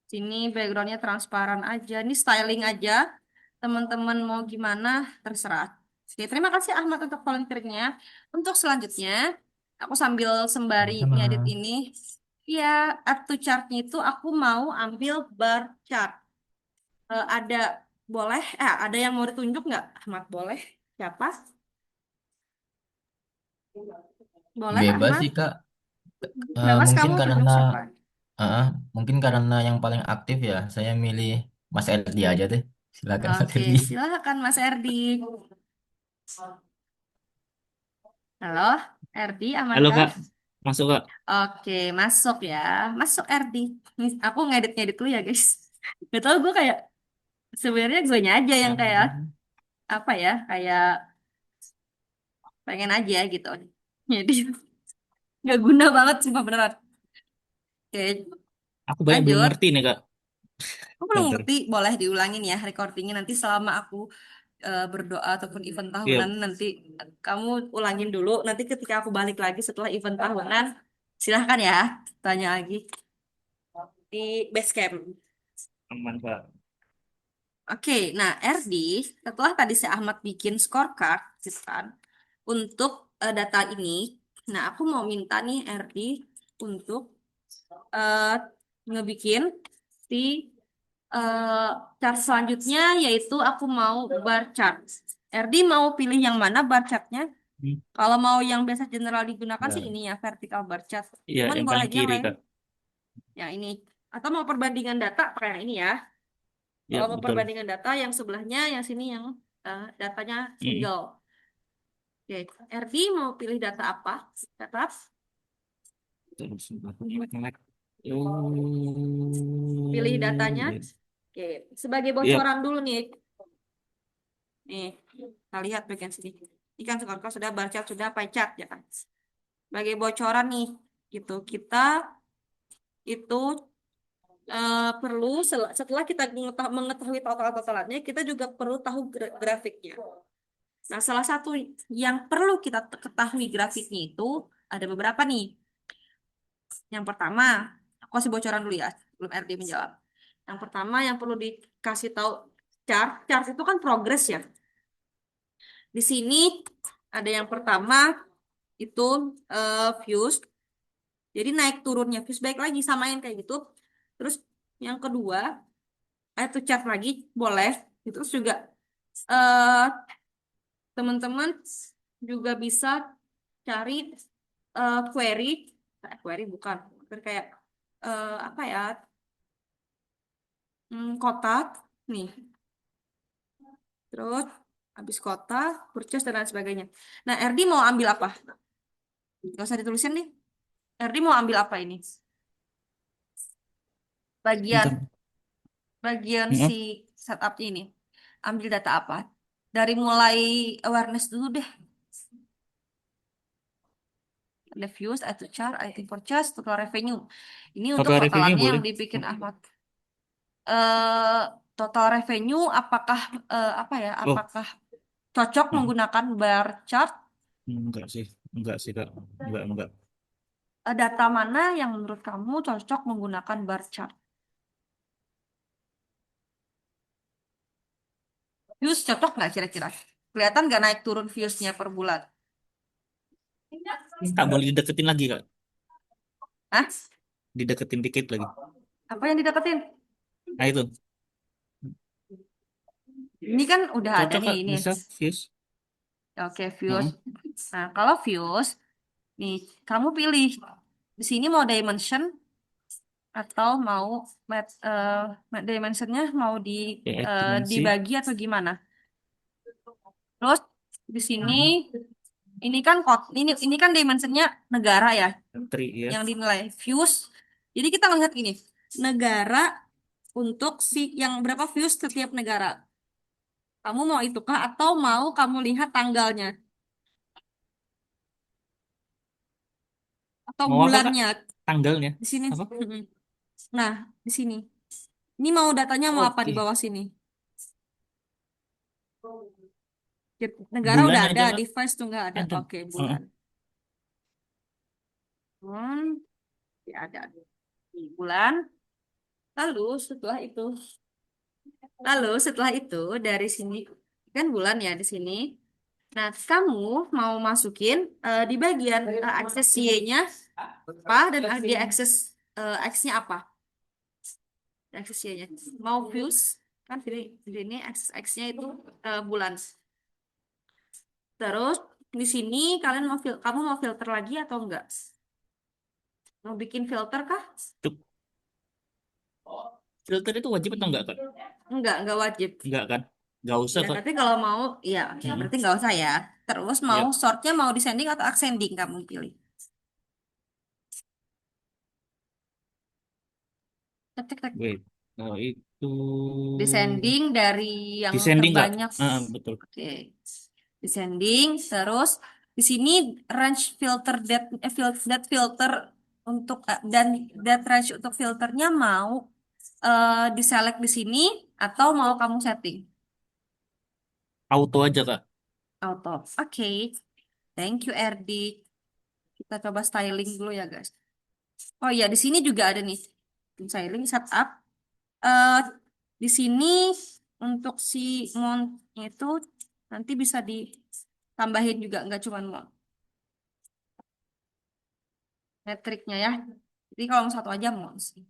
sini backgroundnya transparan aja. Ini styling aja. Teman-teman mau gimana, terserah. Oke, terima kasih Ahmad untuk volunteernya. Untuk selanjutnya, aku sambil sembari Sama-sama. ngedit ini, ya, add to chartnya itu aku mau ambil bar chart. Ada boleh? Ada yang mau ditunjuk nggak? Ahmad boleh? Siapa? Boleh Bebas Ahmad? sih Kak. Bebas Mungkin kamu tunjuk karena siapa? mungkin karena yang paling aktif ya, saya milih Mas Erdi aja deh. Silakan Mas Oke, Erdi. silakan Mas Erdi. Halo, Erdi, aman Halo kah? Kak, masuk Kak. Oke, masuk ya. Masuk Erdi. Nih, aku ngedit-ngedit dulu ya, guys. Gak tau gue kayak, sebenarnya gue aja yang kayak, apa ya, kayak pengen aja gitu. Jadi, gak guna banget, sumpah beneran. Oke, Aku banyak belum lanjut. ngerti nih Kak. Aku belum Bentar. ngerti, boleh diulangin ya recordingnya nanti selama aku berdoa ataupun event tahunan Iya, nanti kamu ulangin dulu. Nanti ketika aku balik lagi setelah event tahunan, silahkan ya tanya lagi di base camp. aman Kak. Oke, nah RD setelah tadi si Ahmad bikin scorecard, gitu kan, untuk data ini, nah aku mau minta nih RD untuk eh, ngebikin si eh, chart selanjutnya, yaitu aku mau bar chart. RD mau pilih yang mana bar chartnya? Hmm, Kalau mau yang biasa general digunakan sih ya. ini ya, vertical bar chart. Iya, Cuman yang boleh paling aja yang kiri lain, Kak. yang ini. Atau mau perbandingan data pakai yang ini ya. Iya, Kalau mau betul. perbandingan data, yang sebelahnya, yang sini yang datanya Mm. single. Oke, RD mau pilih data apa? Data Terus, melek-melek. Oh, pilih datanya. iya. Oke, sebagai Iya, bocoran dulu nih. Nih, kita lihat bagian sini. Ini kan scorecard sudah, bar chart sudah, pie chart ya kan. Sebagai bocoran nih, gitu. Kita itu perlu setelah kita mengetahui total-totalannya, kita juga perlu tahu grafiknya. Nah, salah satu yang perlu kita ketahui grafiknya itu ada beberapa nih. Yang pertama, aku kasih bocoran dulu ya, sebelum RD menjawab. Yang pertama yang perlu dikasih tahu chart itu kan progres ya. Di sini ada yang pertama itu views. Jadi naik turunnya views baik lagi samain kayak gitu. Terus yang kedua, itu chart lagi boleh. Terus juga eh teman-teman juga bisa cari query, query bukan, kayak apa ya, kotak nih. Terus habis kotak, purchase dan lain sebagainya. Nah, RD mau ambil apa? Gak usah ditulisin nih. RD mau ambil apa ini? Bagian bentar. bagian si Mm. setupnya ini. Ambil data apa? Dari mulai awareness dulu deh. Ada views, ada chart, item purchase, total revenue. Ini untuk Total revenue totalannya yang boleh. dibikin Ahmad. eh Total revenue apakah apa ya? Oh, Apakah cocok ah, menggunakan bar chart? enggak sih. Enggak sih Kak. Enggak. Data mana yang menurut kamu cocok menggunakan bar chart? Views cocok nggak kira-kira? Kelihatan nggak naik turun viewsnya per bulan? Tak boleh dideketin lagi Kak. Hah? Dideketin dikit lagi. Apa yang didapetin? Nah itu. Ini kan udah ada Cocok nih Kak. ini. Bisa views. Oke, views. Mm-mm. Nah, kalau views, nih kamu pilih di sini mau dimension atau mau dimensionnya mau Ya, dimensi. dibagi atau gimana? Terus di sini Ini kan ini kan dimensinya negara ya, country ya. yang dinilai views. Jadi kita ngelihat gini, negara untuk yang berapa views setiap negara. Kamu mau itu kah atau mau kamu lihat tanggalnya atau Mau apa, Kak? bulannya Tanggalnya di sini? apa? Mm-mm. Nah, di sini. Ini mau datanya mau apa di Oke. bawah sini? Negara Bulan udah aja, ada, Kak. device tuh nggak ada. Ada. Oke, Heeh. bulan. Ya ada di bulan. Lalu setelah itu, dari sini kan bulan ya di sini. Nah, kamu mau masukin di bagian akses Y-nya apa dan di akses X-nya apa? Akses Y-nya. Mau views kan ini akses X-nya itu bulan. Terus di sini kamu mau filter lagi atau enggak? Mau bikin filter kah? Cuk. Filter itu wajib atau enggak, Kak? Enggak wajib. Enggak kan? Enggak usah, Ya, Kak. tapi kalau mau, ya berarti nggak usah ya. Terus mau Yap. sortnya mau descending atau ascending kamu pilih. Tek, tek, tek. Wait. Oh, itu Descending dari yang descending, Kak. terbanyak. Betul. Oke. Descending, terus di sini range filter depth filter untuk dan depth range untuk filternya mau diselect di sini atau mau kamu setting Auto aja, Kak. auto. Oke. Thank you, RD. Kita coba styling dulu ya, guys. Oh iya, di sini juga ada nih styling setup. Eh di sini untuk si mount itu nanti bisa ditambahin juga, nggak cuma mount metriknya ya. Jadi kalau mau satu aja mount sih.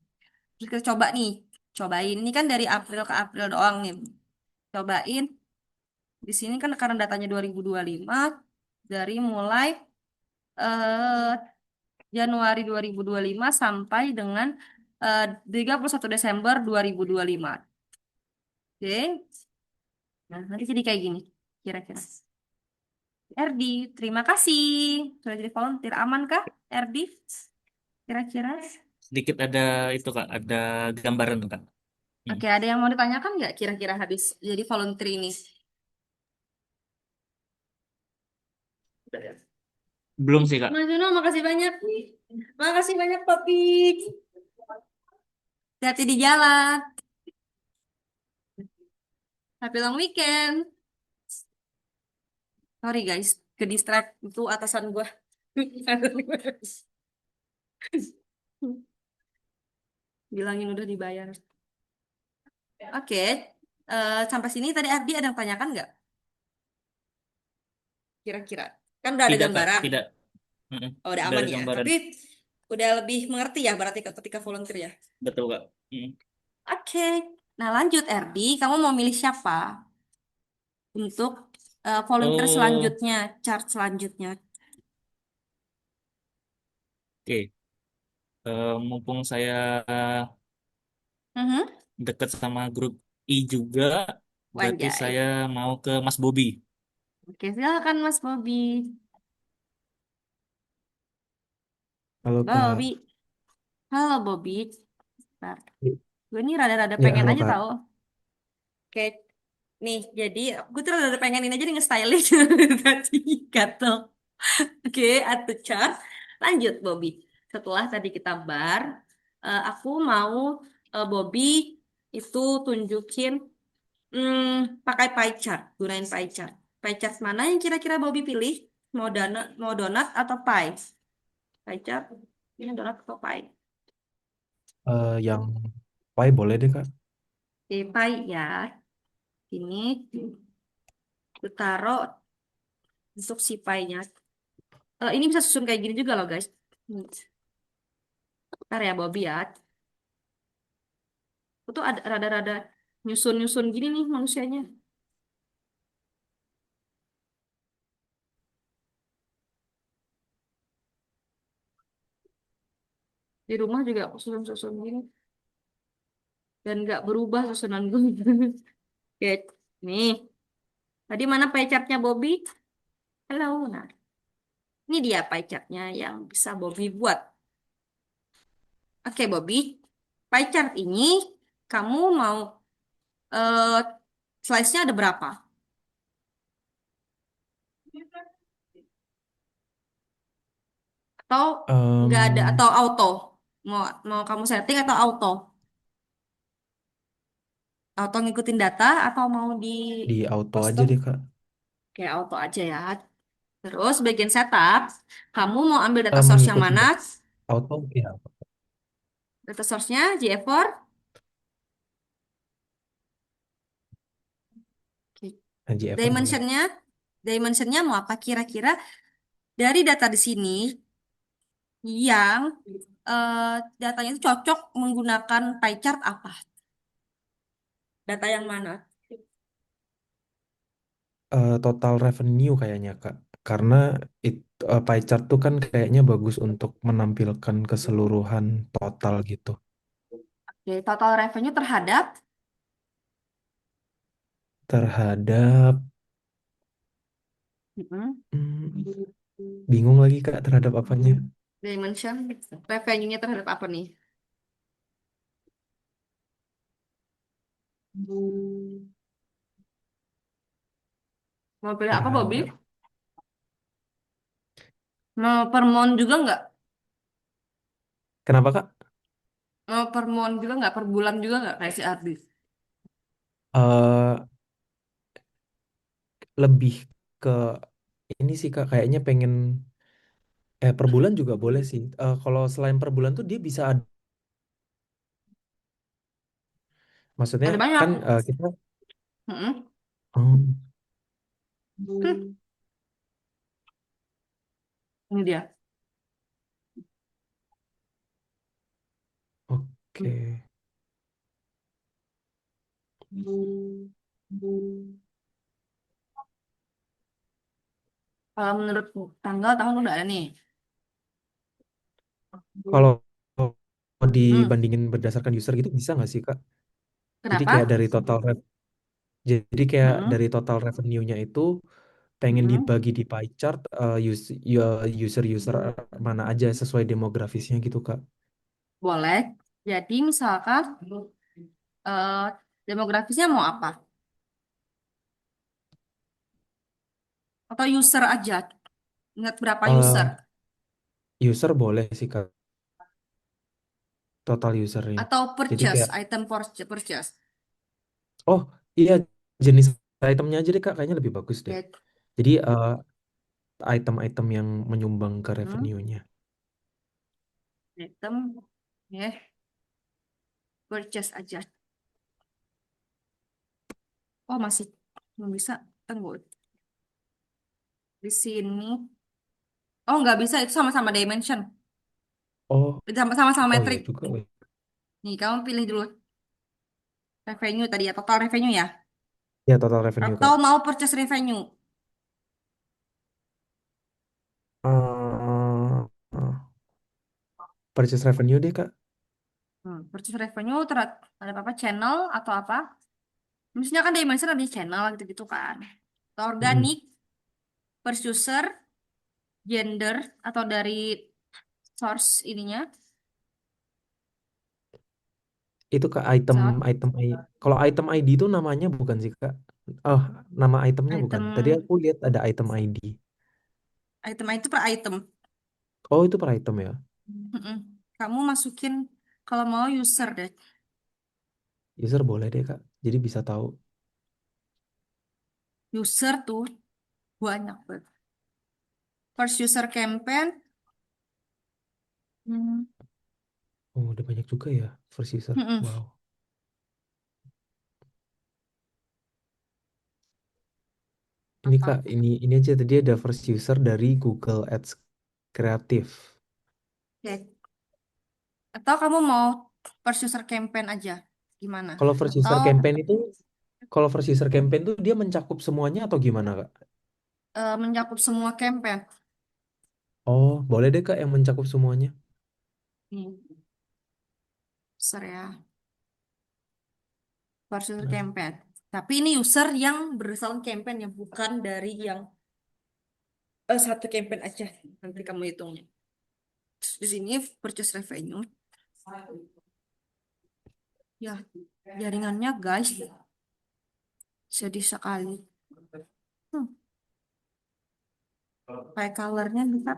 Terus kita coba nih, cobain. Ini kan dari April ke April doang nih. Cobain. Di sini kan karena datanya 2025, dari mulai eh Januari 2025 sampai dengan 31 Desember 2025. Oke. Nah, nanti jadi kayak gini, kira-kira. RD, terima kasih. Sudah jadi volunteer. Aman kah, RD? Kira-kira? Sedikit ada itu, Kak. Ada gambaran, Kak. Oke, ada yang mau ditanyakan nggak kira-kira habis jadi volunteer ini? Belum sih, Kak. Mas Juno, makasih banyak. Makasih banyak, Papi. Hati di jalan. Happy long weekend. Sorry guys, ke distract itu atasan gue. Bilangin udah dibayar. Oke, sampai sini tadi Ardi ada yang tanyakan nggak? Kira-kira. Kan udah ada Tidak, Kak. gambaran. Tidak. Mm-mm. Oh, udah Udah aman ada ya. gambaran. Tapi udah lebih mengerti ya berarti ketika volunteer ya. Betul, Kak. Mm. Oke. Nah, lanjut Ardi, kamu mau milih siapa untuk volunteer Oh, selanjutnya, chart selanjutnya? oke. Mumpung saya Mhm. dekat sama grup I juga, berarti Wanjay. saya mau ke Mas Bobby. Oke, silakan Mas Bobby. Halo Kak. Bobby. Halo Bobby. Bentar. Gue nih rada-rada Ya, pengen halo aja Kak. tahu. Oke, nih jadi gue tuh rada pengen ini aja nih nge-styling tadi gatel. Oke, add to chart. Lanjut Bobby. Setelah tadi kita bar, aku mau Bobby itu tunjukin pakai pie chart, gunain pie chart. Pie chart mana yang kira-kira Bobby pilih? Mau donat atau pie? Pie chart, ini donat atau pie? Yang Pai boleh deh Kak. Oke, pie ya. Ini aku taruh untuk si pie-nya. Ini bisa susun kayak gini juga loh guys. Ntar ya Bobby ya. Aku tuh ada rada-rada nyusun-nyusun gini nih manusianya. Di rumah juga aku susun-susun gini. Dan nggak berubah susunan gue. Oke, nih. Tadi mana pie chartnya Bobby? Halo, nah. Ini dia pie chart-nya yang bisa Bobby buat. Oke, Bobby. Pie chart ini kamu mau eh slice-nya ada berapa? Atau nggak ada Em, atau auto? Mau mau kamu setting atau auto? Auto ngikutin data atau mau di di auto aja custom? deh Kak. Kayak auto aja ya. Terus bagian setup, kamu mau ambil data source yang Mengikuti mana? auto ya. Data source-nya GA4. Oke. GFR boleh. Dimensionnya, dimensionnya mau apa kira-kira dari data di sini yang eh, datanya itu cocok menggunakan pie chart apa? Data yang mana? Total revenue kayaknya Kak. Karena pie chart tuh kan kayaknya bagus untuk menampilkan keseluruhan total gitu. Oke, total revenue terhadap Terhadap mm, hmm, bingung lagi Kak terhadap apanya. dimension revenue-nya terhadap apa nih? Mau pilih apa, Bobby? Terhadap Mau per month juga nggak? kenapa Kak? Mau per month juga nggak? Per bulan juga nggak kayak si Ardi? eh Lebih ke ini sih Kak kayaknya pengen per bulan juga boleh sih. Kalau selain per bulan tuh dia bisa ada, maksudnya Ada banyak. kan kita Mm-mm. oh, Hmm, ini dia. oke. Kalau menurut tanggal tahun udah ada nih. Kalau Hmm. dibandingin berdasarkan user gitu bisa nggak sih Kak? Jadi kayak Kenapa? dari total jadi kayak Hmm. dari total revenue-nya itu pengen Hmm. dibagi di pie chart user-user mana aja sesuai demografisnya gitu Kak. Boleh. Jadi misalkan eh, demografisnya mau apa? Atau user aja? Ingat berapa user? Eh User boleh sih Kak, total usernya. Atau Jadi purchase, kayak item purchase. oh iya jenis itemnya aja deh Kak kayaknya lebih bagus deh. Get, Jadi item-item yang menyumbang ke hmm, revenue-nya. item, ya, purchase aja. Oh masih belum bisa. Tunggu di sini. Oh nggak bisa itu sama-sama dimension. Oh, Sama-sama oh iya metrik. juga. Weh. Nih kamu pilih dulu revenue tadi ya total revenue ya. Ya total revenue Atau Kak. mau purchase revenue. Eh, Purchase revenue deh Kak. Purchase revenue ada apa channel atau apa? Misalnya kan dimension ada channel gitu-gitu kan. Atau Mm-mm. organik, per user, gender atau dari source ininya. Itu Kak Saat kalau item ID itu namanya bukan sih Kak. Oh, nama itemnya bukan. Tadi item aku lihat ada item ID. item itu per item. Oh, itu per item ya. Mm-mm. Kamu masukin kalau mau user deh. User boleh deh Kak. Jadi bisa tahu. User tuh banyak banget. First user campaign. Hmm. Oh, udah banyak juga ya first user. Mm-mm. Wow. Ini Apa? Kak, ini aja tadi ada first user dari Google Ads Kreatif. Oke. Atau kamu mau first user campaign aja? Gimana? Kalau first user Atau campaign itu, kalau first user campaign tuh dia mencakup semuanya atau gimana Kak? mencakup semua campaign? Oh, boleh deh Kak yang mencakup semuanya. Nih, user ya. First user Nah, campaign. Tapi ini user yang berdasarkan campaign ya, bukan dari yang satu campaign aja nanti kamu hitungnya. Terus di sini purchase revenue. Ya, jaringannya guys, sedih sekali. Hmm, kayak colornya bisa.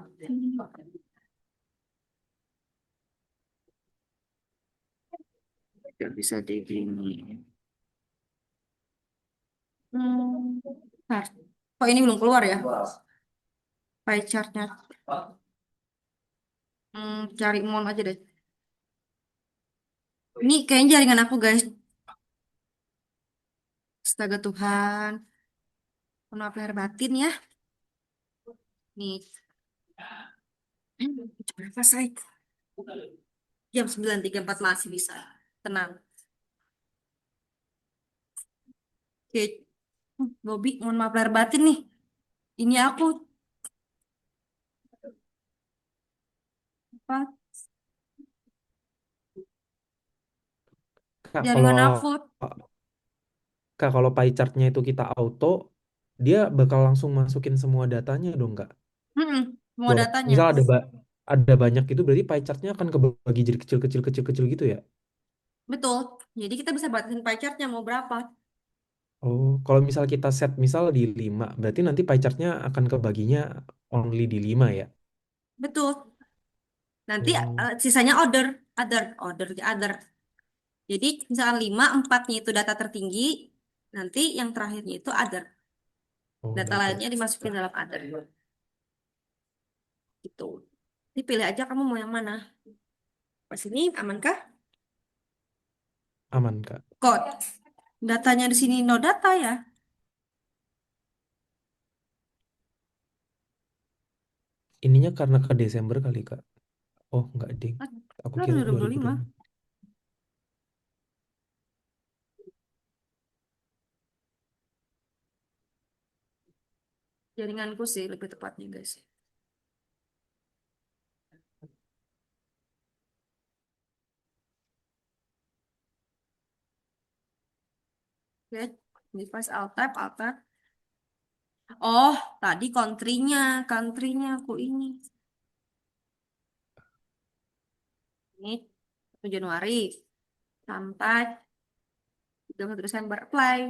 Tidak bisa di gini. Bentar. Oh ini belum keluar ya pie chartnya. Cari mon aja deh. Ini kayaknya jaringan aku guys. Astaga Tuhan. Maaf lahir batin ya. Nih. Berapa saya? Jam 9.34 masih bisa. Tenang. Oke. Bobby, mohon maaf lahir batin nih. Ini aku apa? Kak, Jaringan aku. Kak, kalau pie chart-nya itu kita auto, dia bakal langsung masukin semua datanya dong, Kak. Semua datanya. Misal ada banyak itu berarti pie chart-nya akan kebagi jadi kecil-kecil gitu ya. Betul. Jadi kita bisa batasin pie chartnya mau berapa. Oh, kalau misal kita set misal di 5, berarti nanti pie chart-nya akan kebaginya only di 5 ya. Betul. Nanti Oh, sisanya other. Jadi misalkan 5, 4-nya itu data tertinggi, nanti yang terakhirnya itu other. oh Data data. lainnya dimasukin dalam other. Gitu. Jadi pilih aja kamu mau yang mana. Pas ini amankah? Aman, Kak. Kok datanya di sini no data ya? Ininya karena ke Desember kali, Kak. Oh, enggak, ding. Ah, Aku itu kira 2025. 2025. Jaringanku sih lebih tepatnya guys. Oke, device alt tab. Oh, tadi countrynya aku ini. Ini 1 Januari sampai 31 Desember apply.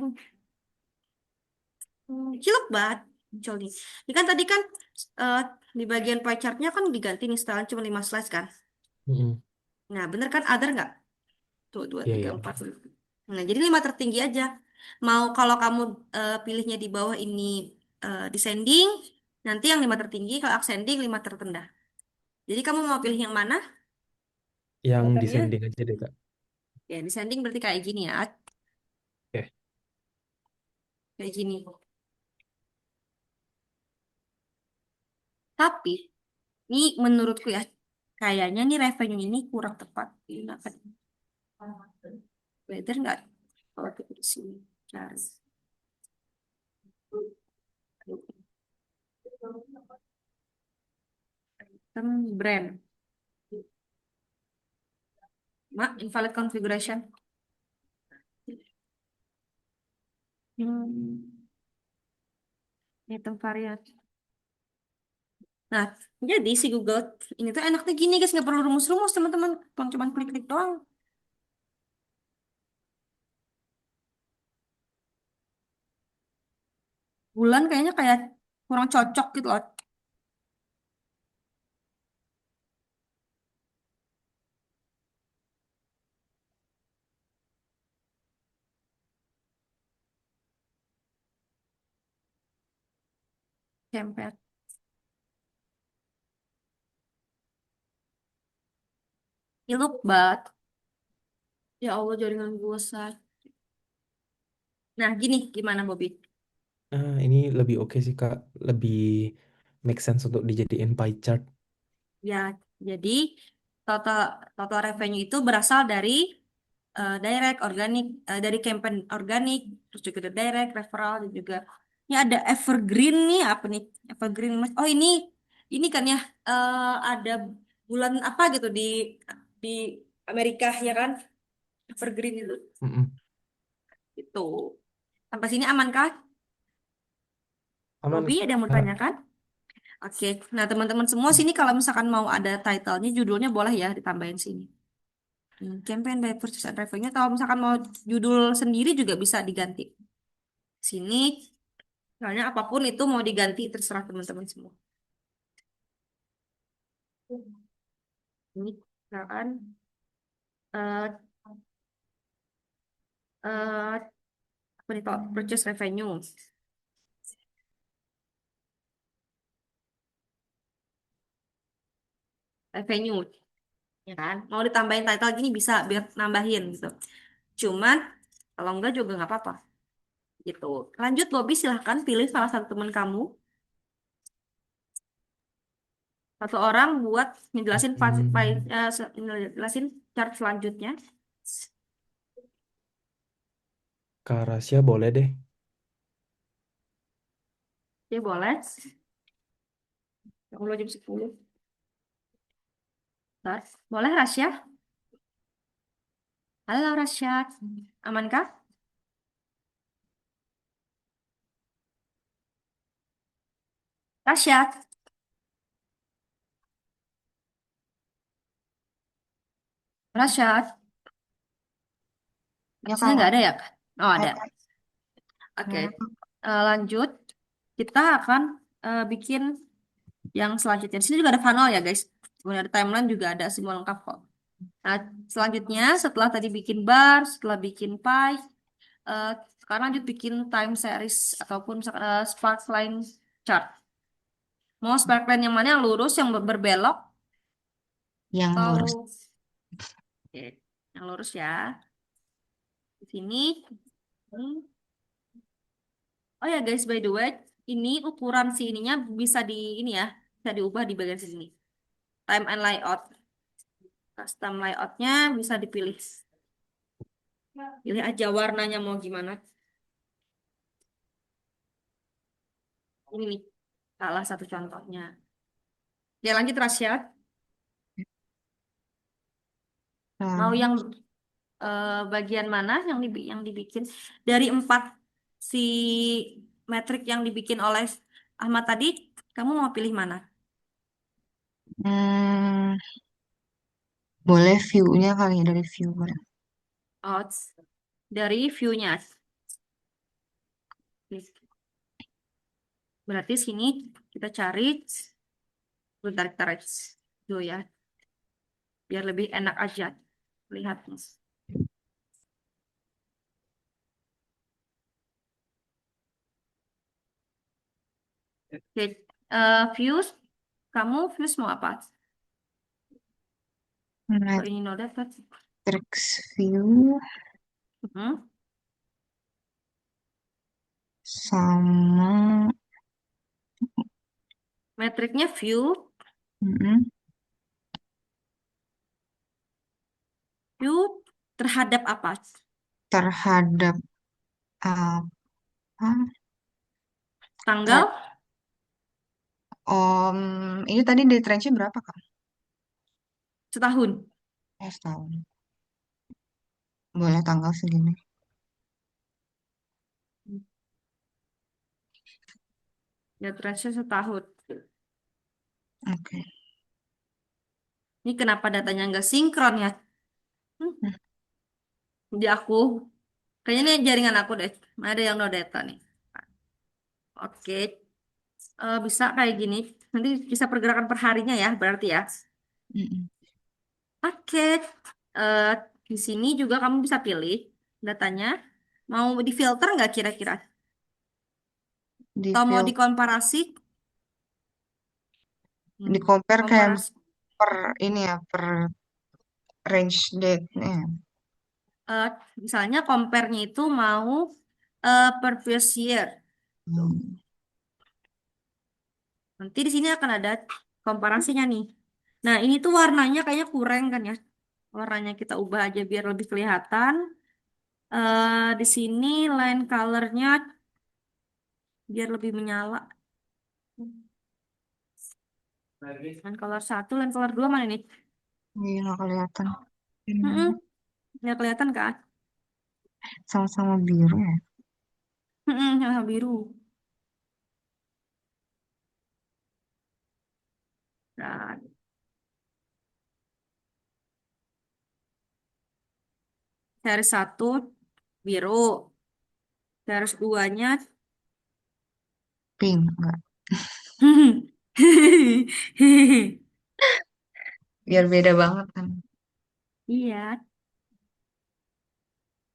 Cilok banget muncul nih. Ini kan tadi kan eh, di bagian pie chart-nya kan diganti nih setelan cuma 5 slice kan. Mm-mm. Nah, bener kan other nggak? Tuh, 2, Iya, 3, iya. 4. Nah, jadi 5 tertinggi aja. Mau kalau kamu pilihnya di bawah ini descending, nanti yang 5 tertinggi, kalau ascending 5 terrendah. Jadi kamu mau pilih yang mana? Yang Filternya? descending aja deh, Kak. Ya, descending berarti kayak gini ya. Oke. Kayak gini. Tapi, ini menurutku ya, kayaknya nih revenue ini kurang tepat digunakan. Better nggak kalau kita di sini cari item brand, invalid configuration. Item varian. Nah, jadi si Google ini tuh enaknya gini guys, nggak perlu rumus-rumus teman-teman, cuma klik-klik doang. Bulan kayaknya kayak kurang cocok gitu loh. Template. You look bad. Ya Allah, jaringan gue say. Nah, gini gimana Bobby? Nah, ini lebih oke sih, Kak. Lebih make sense untuk dijadiin pie chart. Ya, jadi total total revenue itu berasal dari direct, organik, dari campaign organik, terus juga ada direct, referral, dan juga ini ada evergreen nih apa nih? Evergreen Mas. Oh ini kan ya ada bulan apa gitu di Amerika ya kan? Evergreen itu. Mm-mm. Itu. Sampai sini aman kah? Aman, Robi ada yang mau Kak. tanyakan? Oke, nah teman-teman semua sini kalau misalkan mau ada title-nya, judulnya boleh ya ditambahin sini. Campaign by purchase and revenue. Kalau misalkan mau judul sendiri juga bisa diganti. Sini, soalnya apapun itu mau diganti terserah teman-teman semua. Ini misalkan eh eh apa nih Pak? Purchase revenue. Revenue, ya kan? Mau ditambahin title gini bisa biar nambahin gitu. Cuman kalau enggak juga nggak apa-apa gitu. Lanjut Bobby silahkan pilih salah satu teman kamu. Satu orang buat ngejelasin ngejelasin chart selanjutnya. Kak Rasya boleh deh. Ya boleh. Yang jam 10. Bentar. Boleh Rasya? Halo Rasya. Amankah? Rasya. Rasya. Ya Rasanya Kak, nggak ada ya, Kak? Oh ada. oke. Oke. Ya. Lanjut. Kita akan bikin yang selanjutnya. Di sini juga ada funnel ya guys. Kemudian ada timeline juga ada semua lengkap kok. Nah, selanjutnya setelah tadi bikin bar, setelah bikin pie, eh, sekarang lanjut bikin time series ataupun sparkline chart. Mau sparkline yang mana? Yang lurus, yang berbelok, Yang lurus. atau oke, yang lurus ya. Di sini. Hmm. Oh ya guys, by the way, ini ukuran si ininya bisa di ini ya, bisa diubah di bagian sini. Time and layout. Custom layoutnya bisa dipilih. Pilih aja warnanya mau gimana. Ini nih, salah satu contohnya. Ya lanjut Rasya. Mau Nah, yang bagian mana yang dibikin dari 4 si metrik yang dibikin oleh Ahmad tadi, kamu mau pilih mana? hmm, boleh view-nya kali ya dari view. Boleh. Oh, dari view-nya. Berarti sini kita cari, bentar kita dulu ya, biar lebih enak aja lihatnya. Oke, views, kamu views mau apa? Oh, ini no dapat. Matrix view Hmm. sama Metriknya view, mm, view terhadap apa? terhadap apa? Tanggal, Ter- ini tadi dari range berapa Kak? setahun. Setahun. Boleh tanggal segini. Ya, range setahun. Oke. Ini kenapa datanya nggak sinkron ya? Hmm, Hmm. Di aku, kayaknya ini jaringan aku deh. Ada yang no data nih. Oke, bisa kayak gini. Nanti bisa pergerakan per harinya ya, berarti ya. Mm-mm. Oke, eh, di sini juga kamu bisa pilih datanya. Mau difilter nggak kira-kira? Di Atau mau field, dikomparasi? di compare kayak Komparasi. per ini ya, per range date. eh, Misalnya compare-nya itu mau per previous year. Tuh. Hmm. Nanti di sini akan ada komparasinya nih. Nah, ini tuh warnanya kayaknya kurang kan ya. Warnanya kita ubah aja biar lebih kelihatan. Di sini line color-nya biar lebih menyala. Line color 1, line color 2 mana nih? Iya, nggak kelihatan. Mm-mm, nggak kelihatan kan? Sama-sama biru ya. Mm-mm, yang biru. Nah, series 1 biru, series 2-nya Pink, enggak. Biar beda banget kan. iya,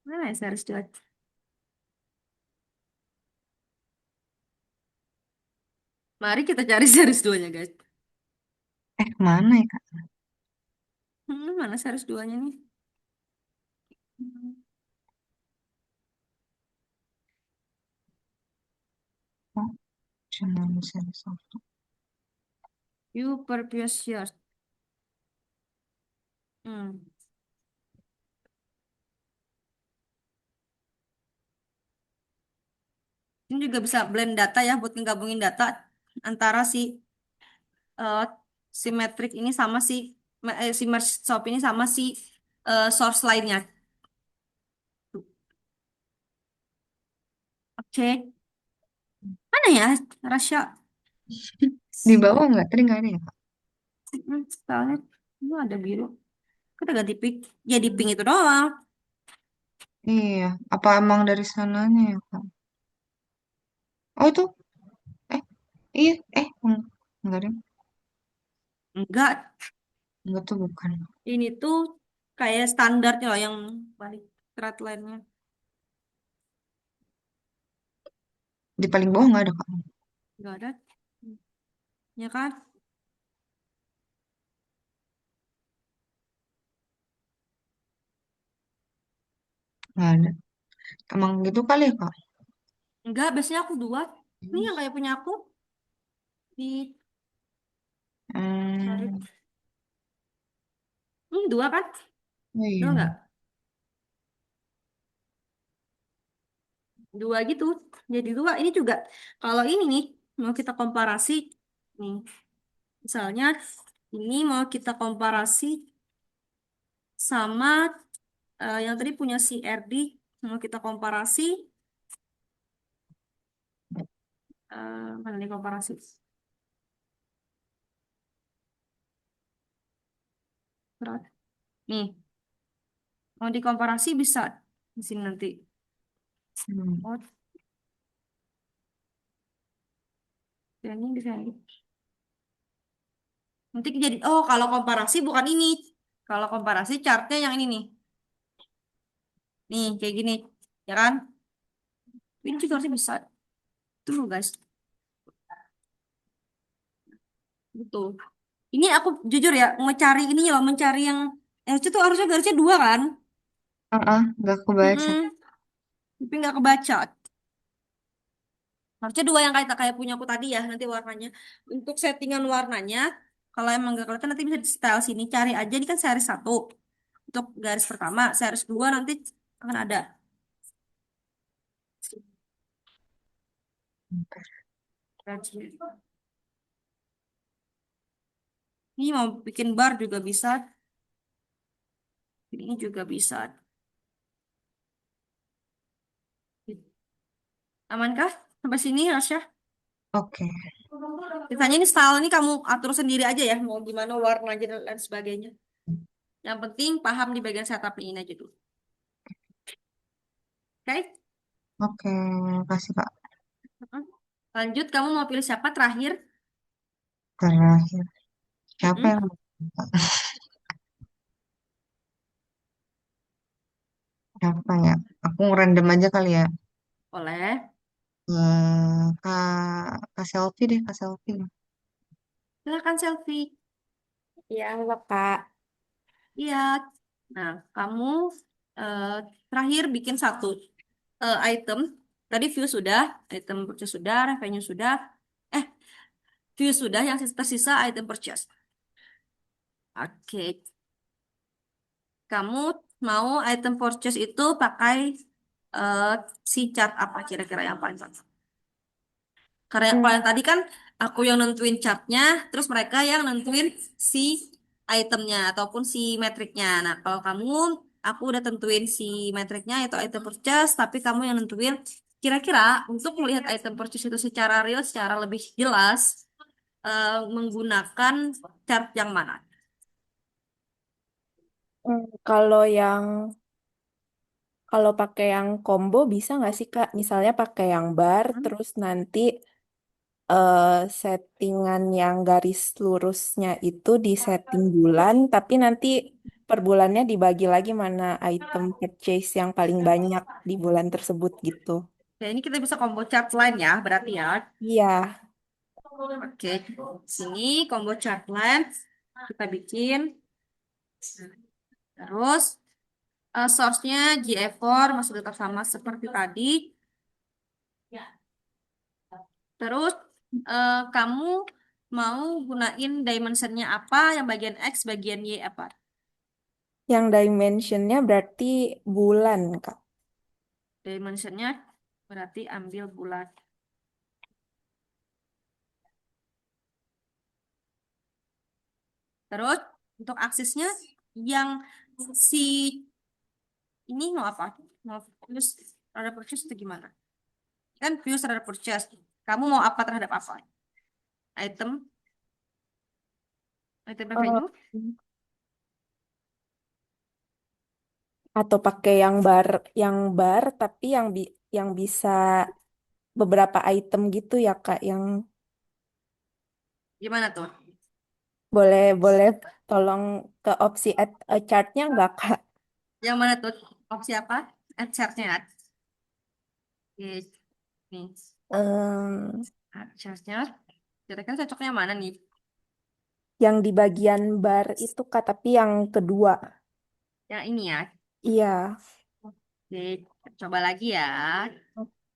mana ya series 2? Mari kita cari series 2-nya, guys. Mana ya, Kak? Mana series 2-nya nih? Oh, cuma bisa satu. You Purpose Yours. Hmm. Ini juga bisa blend data ya buat ngegabungin data antara eh, si metric ini sama si merge shop ini sama source lainnya. Oke, mana ya Rasya? Di bawah enggak? Tadi enggak ada ya, Kak? Soalnya itu ada biru. Kita ganti pink. Ya di pink itu doang. Iya. Apa emang dari sananya ya, Kak? Oh, itu. Eh, iya. Enggak deh. Enggak, Enggak tuh bukan. ini tuh kayak standarnya loh yang balik thread line-nya. Di paling bawah enggak ada, Kak. Enggak ada. Ya kan? Enggak ada. Emang gitu kali ya, Kak? Enggak, biasanya aku dua. Ini yang kayak punya aku di Hmm, tarik. Dua kan? oh Dua iya. enggak? Dua gitu. Jadi dua. Ini juga kalau ini nih mau kita komparasi nih. Misalnya ini mau kita komparasi sama yang tadi punya si RD mau kita komparasi mana nih komparasi? Berat. Nih, mau dikomparasi bisa di sini nanti. Hmm. Oh, ini bisa ini. Nanti jadi kalau komparasi bukan ini. Kalau komparasi chartnya yang ini nih. Nih, kayak gini. Ya kan? Ini juga harusnya bisa. Tuh, guys. Betul. Ini aku jujur ya, mencari ini loh, mencari yang itu tuh harusnya garisnya dua kan? Enggak kebaca. Mm-mm. Tapi nggak kebaca. Harusnya dua yang kayak kayak punya aku tadi ya, nanti warnanya. Untuk settingan warnanya, kalau emang nggak kelihatan nanti bisa di style sini. Cari aja, ini kan series 1. Untuk garis pertama, series 2 nanti akan ada. Ini mau bikin bar juga bisa. Ini juga bisa. Amankah? Sampai sini, Rasya? Oke. Sisanya ini style ini kamu atur sendiri aja ya, mau gimana warnanya dan lain sebagainya. Yang penting paham di bagian setup ini aja dulu. Oke? Oke, kasih, Kak. Mm-mm. Lanjut, kamu mau pilih siapa terakhir? Terakhir. Siapa Mm-mm. yang siapa ya? Aku random aja kali ya. Boleh. Kak selfie deh, Kak selfie. Silakan selfie. Ya, halo Kak. Iya. Nah, kamu eh, terakhir bikin satu item. Tadi view sudah, item purchase sudah, revenue sudah. Eh, view sudah, yang tersisa item purchase. Oke. Kamu mau item purchase itu pakai eh, si chart apa kira-kira yang paling cocok? Karena yang Hmm, paling tadi kan aku yang nentuin chartnya, terus mereka yang nentuin si itemnya ataupun si metriknya. Nah, kalau kamu, aku udah tentuin si metriknya itu item purchase, tapi kamu yang nentuin kira-kira untuk melihat item purchase itu secara real, secara lebih jelas, menggunakan chart yang mana? Kalau kalau pakai yang combo bisa nggak sih Kak? Misalnya pakai yang bar, Hmm? terus nanti settingan yang garis lurusnya itu di setting bulan, tapi nanti per bulannya dibagi lagi mana item purchase yang paling banyak di bulan tersebut gitu. Ya, ini kita bisa combo chart line ya, berarti ya. Iya, Oke, sini combo chart line kita bikin. Terus source-nya GA4 masih tetap sama seperti tadi. Terus kamu mau gunain dimensionnya apa? Yang bagian X, bagian Y apa? yang dimensionnya berarti bulan Kak. Dimensionnya berarti ambil bulan. Terus untuk aksisnya yang si ini mau apa? Mau views terhadap purchase itu gimana? Kan views terhadap purchase. Kamu mau apa terhadap apa? Item, item Eh, revenue? atau pakai yang bar tapi yang bisa beberapa item gitu ya Kak, yang Gimana tuh? boleh boleh tolong ke opsi add a chart-nya nggak Kak? Yang mana tuh? Opsi apa? Add chart-nya. Oke, nih. Em, Add chart-nya. Kira-kira cocoknya mana nih? yang di bagian bar itu Kak, tapi yang kedua. Yang ini ya. Iya. Oke, coba lagi ya.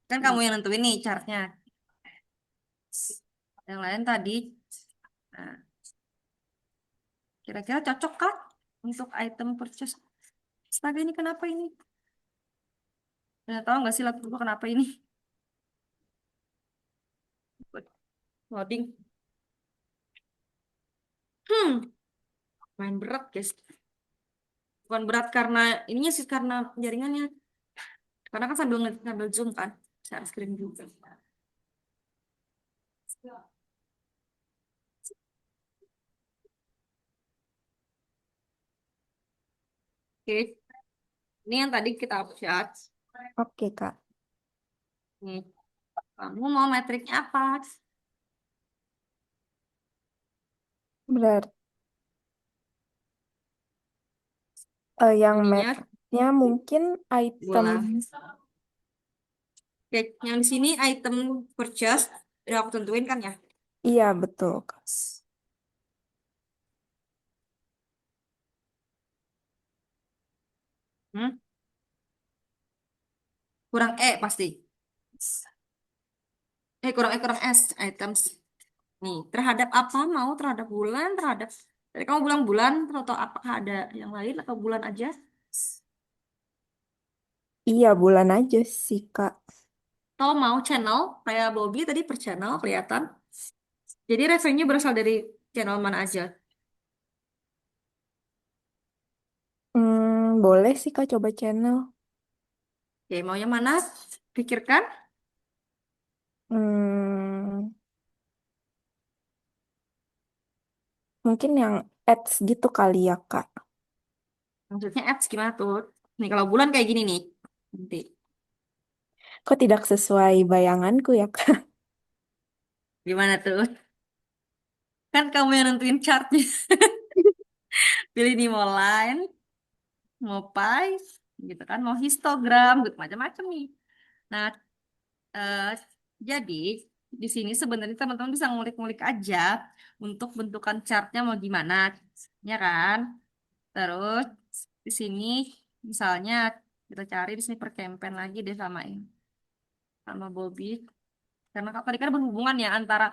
Kan kamu yang nentuin nih chart-nya. Yang lain tadi. Nah, kira-kira cocok kah untuk item purchase? Astaga, ini kenapa ini? Tahu nggak sih laptop gua kenapa ini? Loading. Hmm, main berat guys. Bukan berat karena ininya sih, karena jaringannya. Karena kan sambil ngambil zoom kan, share screen juga. Oke, ini yang tadi kita chat. Oke Kak. Nih, kamu mau metriknya apa? Berarti yang Ininya metriknya mungkin item. bulan. Oke, yang di sini item purchase udah aku tentuin kan ya? Iya betul Kak. Hmm? Kurang E pasti. Kurang S items. Nih, terhadap apa? Mau terhadap bulan, terhadap. Tadi kamu bilang bulan, atau apakah ada yang lain atau bulan aja? Iya bulan aja sih Kak. Atau mau channel, kayak Bobby tadi per channel kelihatan. Jadi revenue berasal dari channel mana aja? Boleh sih Kak coba channel. Oke, mau yang mana? Pikirkan. Hmm, mungkin yang ads gitu kali ya Kak. Maksudnya ads gimana tuh? Nih, kalau bulan kayak gini nih. Nanti. Kok tidak sesuai bayanganku ya Kak? Gimana tuh? Kan kamu yang nentuin chartnya. Pilih nih mau line, mau pie, gitu kan, mau histogram, gitu macam-macam nih. Nah, eh, jadi di sini sebenarnya teman-teman bisa ngulik-ngulik aja untuk bentukan chartnya mau gimana, ya kan? Terus di sini misalnya kita cari di sini per campaign lagi deh sama Bobby. Karena tadi kan berhubungan ya antara,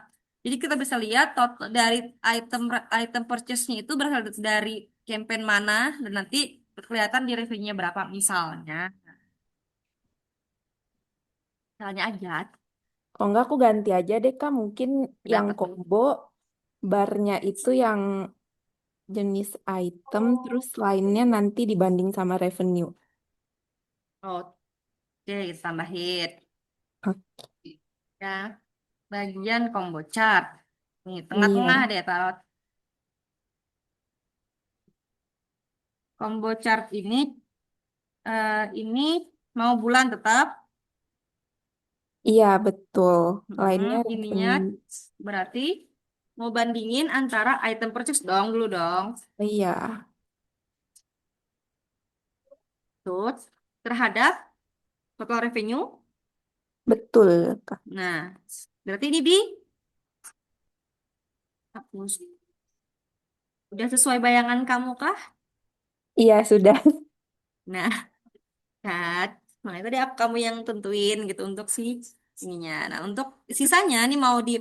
jadi kita bisa lihat total dari item item purchase-nya itu berasal dari campaign mana dan nanti kelihatan di revenue-nya berapa misalnya aja. Kalau nggak aku ganti aja deh Kak. Mungkin yang Kenapa tuh? combo barnya itu yang jenis item, terus lainnya nanti dibanding sama revenue. Oke, kita tambahin Oke. ya bagian combo chart. Nih, tengah-tengah Iya. deh taruh combo chart ini. Ini mau bulan tetap. Iya, betul. Lainnya Ininya revenue. berarti mau bandingin antara item purchase dong dulu dong. Iya, Terus terhadap total revenue. betul, Kak. Nah, berarti ini di hapus. Udah sesuai bayangan kamu kah? Iya, sudah. Nah, kan. Nah, itu dia kamu yang tentuin gitu untuk si ininya. Nah, untuk sisanya nih mau di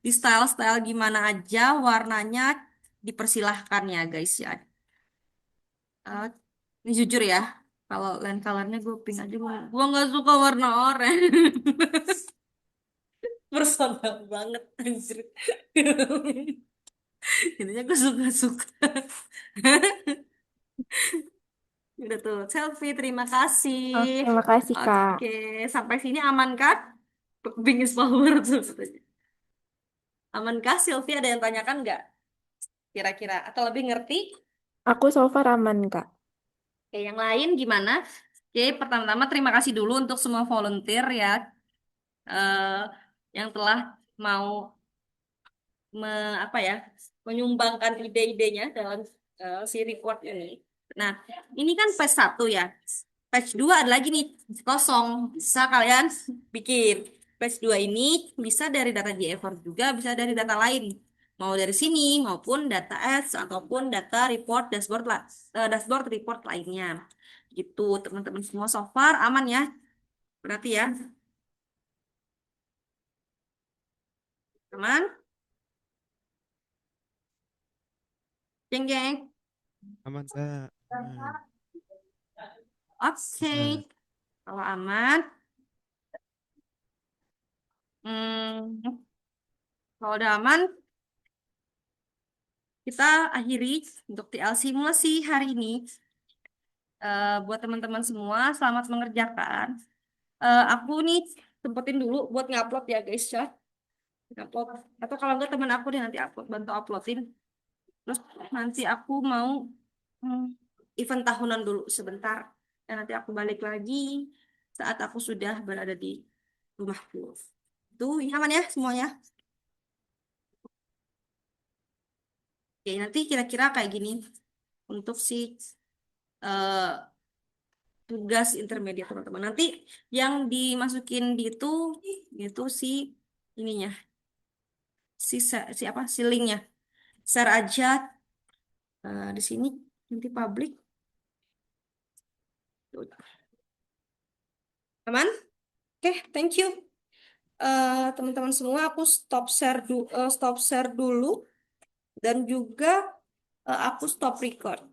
style-style gimana aja warnanya dipersilahkan ya guys ya. Eh, ini jujur ya, kalau land colornya gue pink aja gue nggak suka warna oranye. Personal banget anjir. Intinya gue suka-suka. Udah tuh, selfie, terima kasih. Oke, makasih, Kak. Oke, sampai sini aman kan? Pink is power tuh katanya. Aman kah, Sylvie? Ada yang tanyakan nggak? Kira-kira? Atau lebih ngerti? Aku so far aman, Kak. Oke, yang lain gimana? Oke, pertama-tama terima kasih dulu untuk semua volunteer ya. eh, yang telah mau apa ya, menyumbangkan ide-idenya dalam si report ini. Nah, ini kan batch 1 ya. Batch 2 ada lagi nih, kosong. Bisa kalian bikin. Batch 2 ini bisa dari data GFR juga, bisa dari data lain. Mau dari sini, maupun data ads, ataupun data report, dashboard report lainnya. Gitu, teman-teman semua so far aman ya. Berarti ya, aman? Jeng, jeng. Aman, Kak. Aman. Oke, Aman. kalau aman. Hmm, kalau udah aman, kita akhiri untuk TL simulasi hari ini. Buat teman-teman semua, selamat mengerjakan. Aku nih sempetin dulu buat ngupload ya guys ya. Ngupload. Atau kalau enggak teman aku deh nanti upload, bantu uploadin. Terus nanti aku mau hmm, event tahunan dulu sebentar. Dan nanti aku balik lagi saat aku sudah berada di rumahku. Itu aman ya semuanya. Oke, nanti kira-kira kayak gini untuk si eh, tugas intermediate teman-teman. Nanti yang dimasukin di itu si ininya, si apa, si linknya. Share aja di sini nanti publik. Tuh. Aman? Oke, thank you. Teman-teman semua, aku stop share dulu dan juga aku stop record.